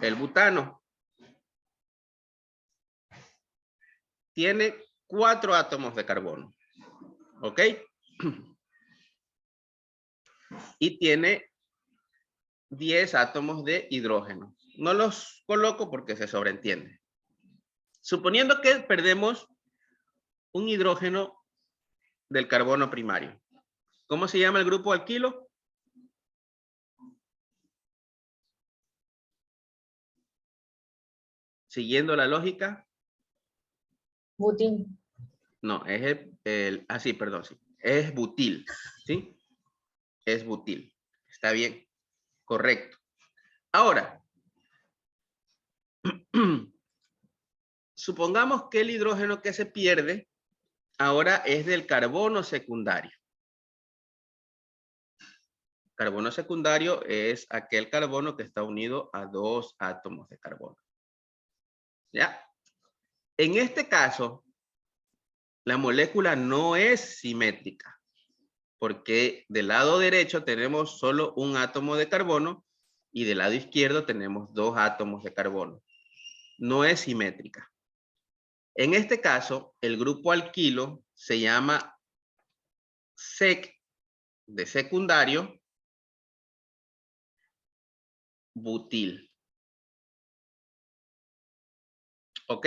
el butano. Tiene 4 átomos de carbono. ¿Ok? Y tiene 10 átomos de hidrógeno. No los coloco porque se sobreentiende. Suponiendo que perdemos un hidrógeno del carbono primario. ¿Cómo se llama el grupo alquilo? Siguiendo la lógica. Butín. No, es sí, perdón, sí. Es butil, ¿sí? Es butil. Está bien. Correcto. Ahora, supongamos que el hidrógeno que se pierde ahora es del carbono secundario. Carbono secundario es aquel carbono que está unido a 2 átomos de carbono. ¿Ya? En este caso, la molécula no es simétrica, porque del lado derecho tenemos solo un átomo de carbono y del lado izquierdo tenemos 2 átomos de carbono. No es simétrica. En este caso, el grupo alquilo se llama sec de secundario butil. ¿Ok?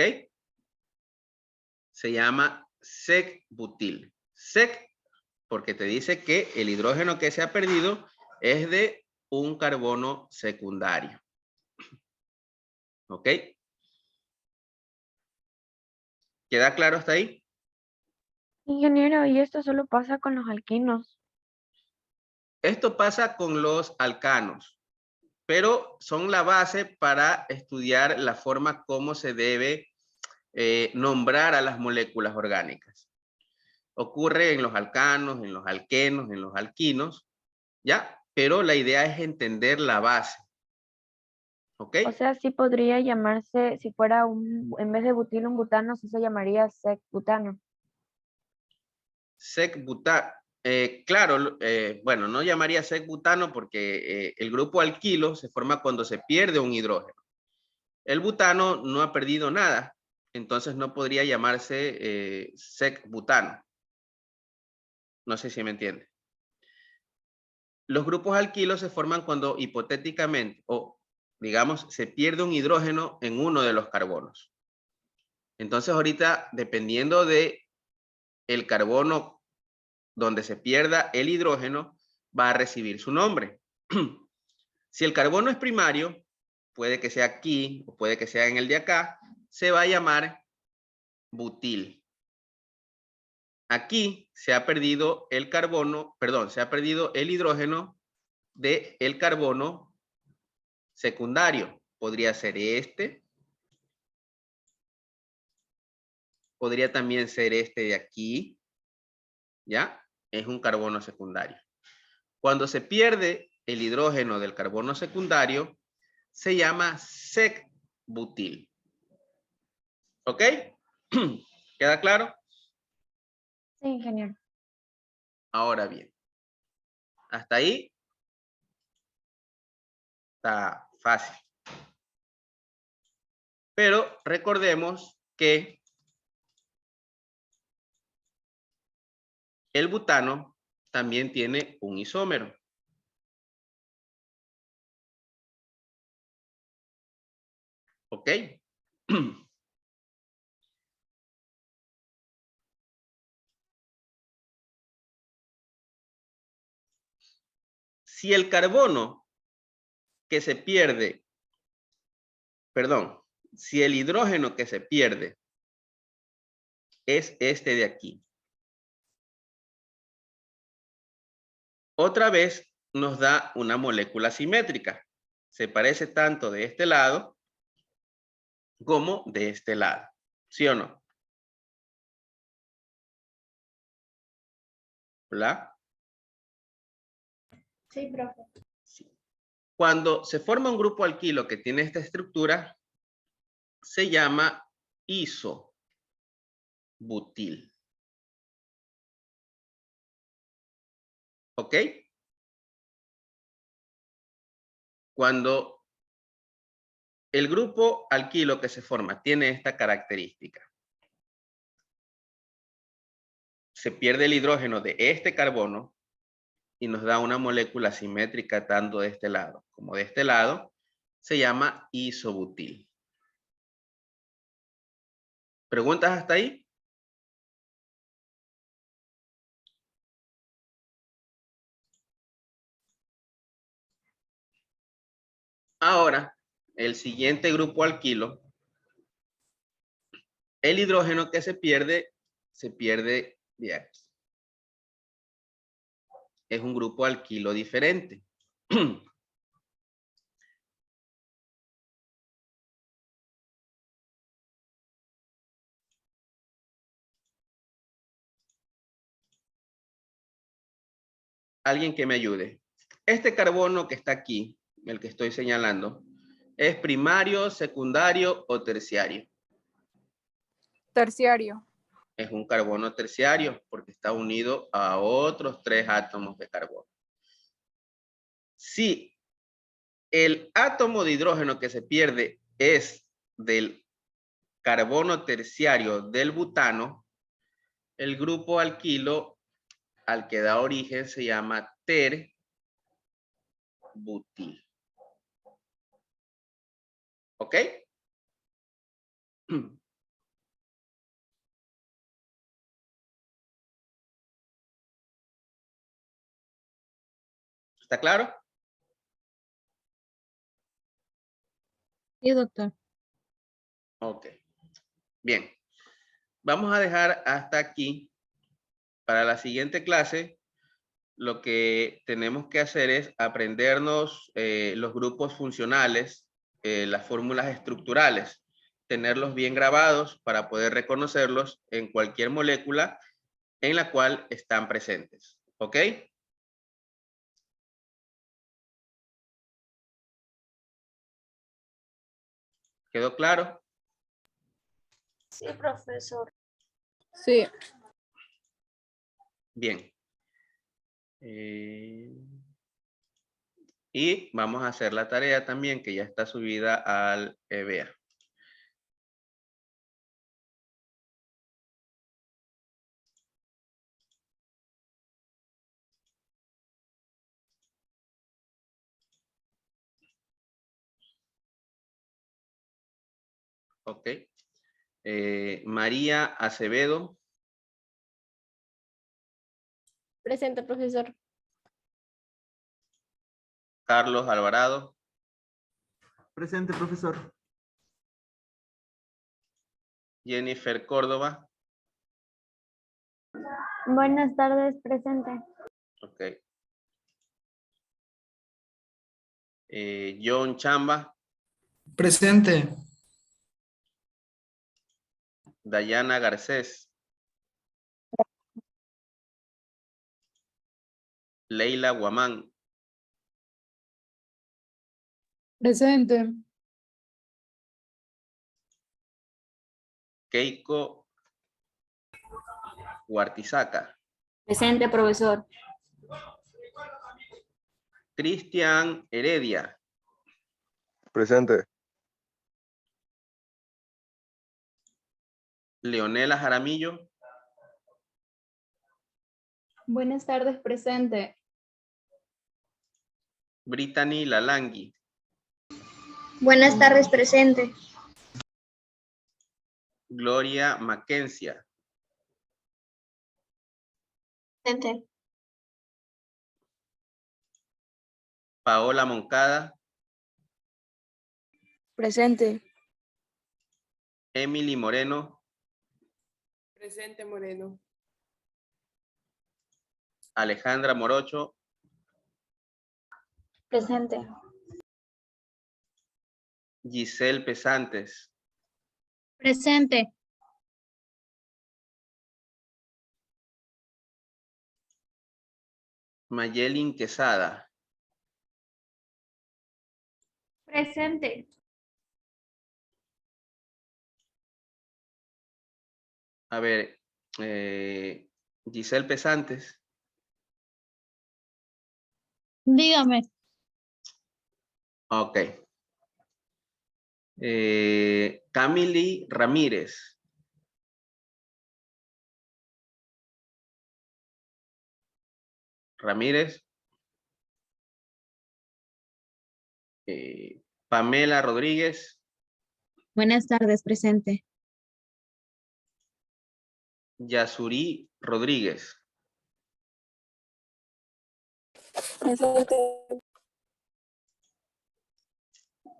Se llama sec-butil. Sec porque te dice que el hidrógeno que se ha perdido es de un carbono secundario. ¿Ok? ¿Queda claro hasta ahí? Ingeniero, ¿y esto solo pasa con los alquinos? Esto pasa con los alcanos, pero son la base para estudiar la forma como se debe nombrar a las moléculas orgánicas. Ocurre en los alcanos, en los alquenos, en los alquinos, ¿ya? Pero la idea es entender la base. ¿Ok? O sea, sí podría llamarse, si fuera en vez de butil un butano, sí se llamaría sec-butano. Sec-butano. Claro, bueno, no llamaría sec-butano porque el grupo alquilo se forma cuando se pierde un hidrógeno. El butano no ha perdido nada, entonces no podría llamarse sec-butano. No sé si me entiende. Los grupos alquilos se forman cuando hipotéticamente, o digamos, se pierde un hidrógeno en uno de los carbonos. Entonces ahorita, dependiendo de el carbono donde se pierda el hidrógeno, va a recibir su nombre. Si el carbono es primario, puede que sea aquí o puede que sea en el de acá, se va a llamar butil. Aquí se ha perdido el carbono, perdón, se ha perdido el hidrógeno del carbono secundario. Podría ser este. Podría también ser este de aquí. ¿Ya? Es un carbono secundario. Cuando se pierde el hidrógeno del carbono secundario, se llama sec-butil. ¿Ok? ¿Queda claro? Sí, ingeniero. Ahora bien, Hasta ahí está fácil. Pero recordemos que el butano también tiene un isómero. ¿Ok? Si el carbono que se pierde, perdón, si el hidrógeno que se pierde es este de aquí, otra vez nos da una molécula simétrica. Se parece tanto de este lado como de este lado. ¿Sí o no? ¿Hola? Sí, profe. Sí. Cuando se forma un grupo alquilo que tiene esta estructura, se llama isobutil. ¿Ok? Cuando el grupo alquilo que se forma tiene esta característica, se pierde el hidrógeno de este carbono y nos da una molécula simétrica tanto de este lado como de este lado, se llama isobutil. ¿Preguntas hasta ahí? Ahora, el siguiente grupo alquilo, el hidrógeno que se pierde de aquí. Es un grupo alquilo diferente. Alguien que me ayude. Este carbono que está aquí, el que estoy señalando, ¿es primario, secundario o terciario? Terciario. Es un carbono terciario porque está unido a otros 3 átomos de carbono. Si el átomo de hidrógeno que se pierde es del carbono terciario del butano, el grupo alquilo al que da origen se llama terbutil. ¿Ok? ¿Está claro? Sí, doctor. Ok. Bien. Vamos a dejar hasta aquí. Para la siguiente clase, lo que tenemos que hacer es aprendernos los grupos funcionales, las fórmulas estructurales, tenerlos bien grabados para poder reconocerlos en cualquier molécula en la cual están presentes. ¿Ok? ¿Quedó claro? Sí, profesor. Sí. Bien. Y vamos a hacer la tarea también que ya está subida al EBA. Ok. María Acevedo. Presente, profesor. Carlos Alvarado. Presente, profesor. Jennifer Córdoba. Buenas tardes, presente. Ok. John Chamba. Presente. Dayana Garcés. Leila Guamán. Presente. Keiko Huartizaca. Presente, profesor. Cristian Heredia. Presente. Leonela Jaramillo. Buenas tardes, presente. Brittany Lalangui. Buenas tardes, presente. Gloria Mackenzie. Presente. Paola Moncada. Presente. Emily Moreno. Presente, Moreno. Alejandra Morocho. Presente. Giselle Pesantes. Presente. Mayelin Quesada. Presente. A ver, Giselle Pesantes. Dígame. Ok. Camily Ramírez. Ramírez. Pamela Rodríguez. Buenas tardes, presente. Yasurí Rodríguez. Presente.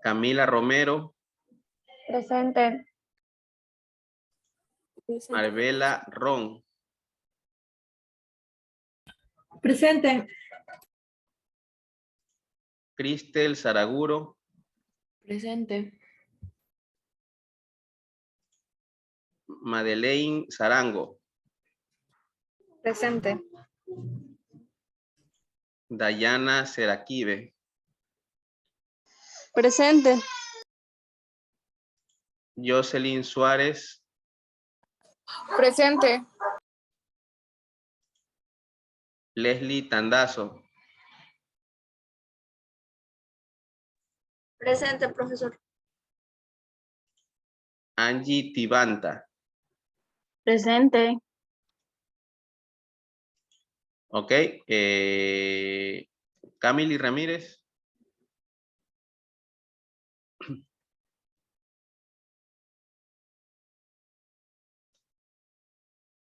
Camila Romero. Presente. Marvela Ron. Presente. Cristel Saraguro. Presente. Madeleine Sarango. Presente. Dayana Seraquive. Presente. Jocelyn Suárez. Presente. Leslie Tandazo. Presente, profesor. Angie Tibanta. Presente. Ok. Camily Ramírez.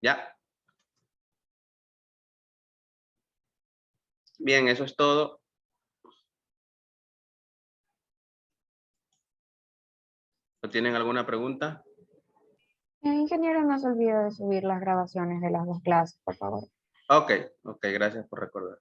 Ya. Bien, eso es todo. ¿No tienen alguna pregunta? Ingeniero, no se olvide de subir las grabaciones de las dos clases, por favor. Ok, gracias por recordar.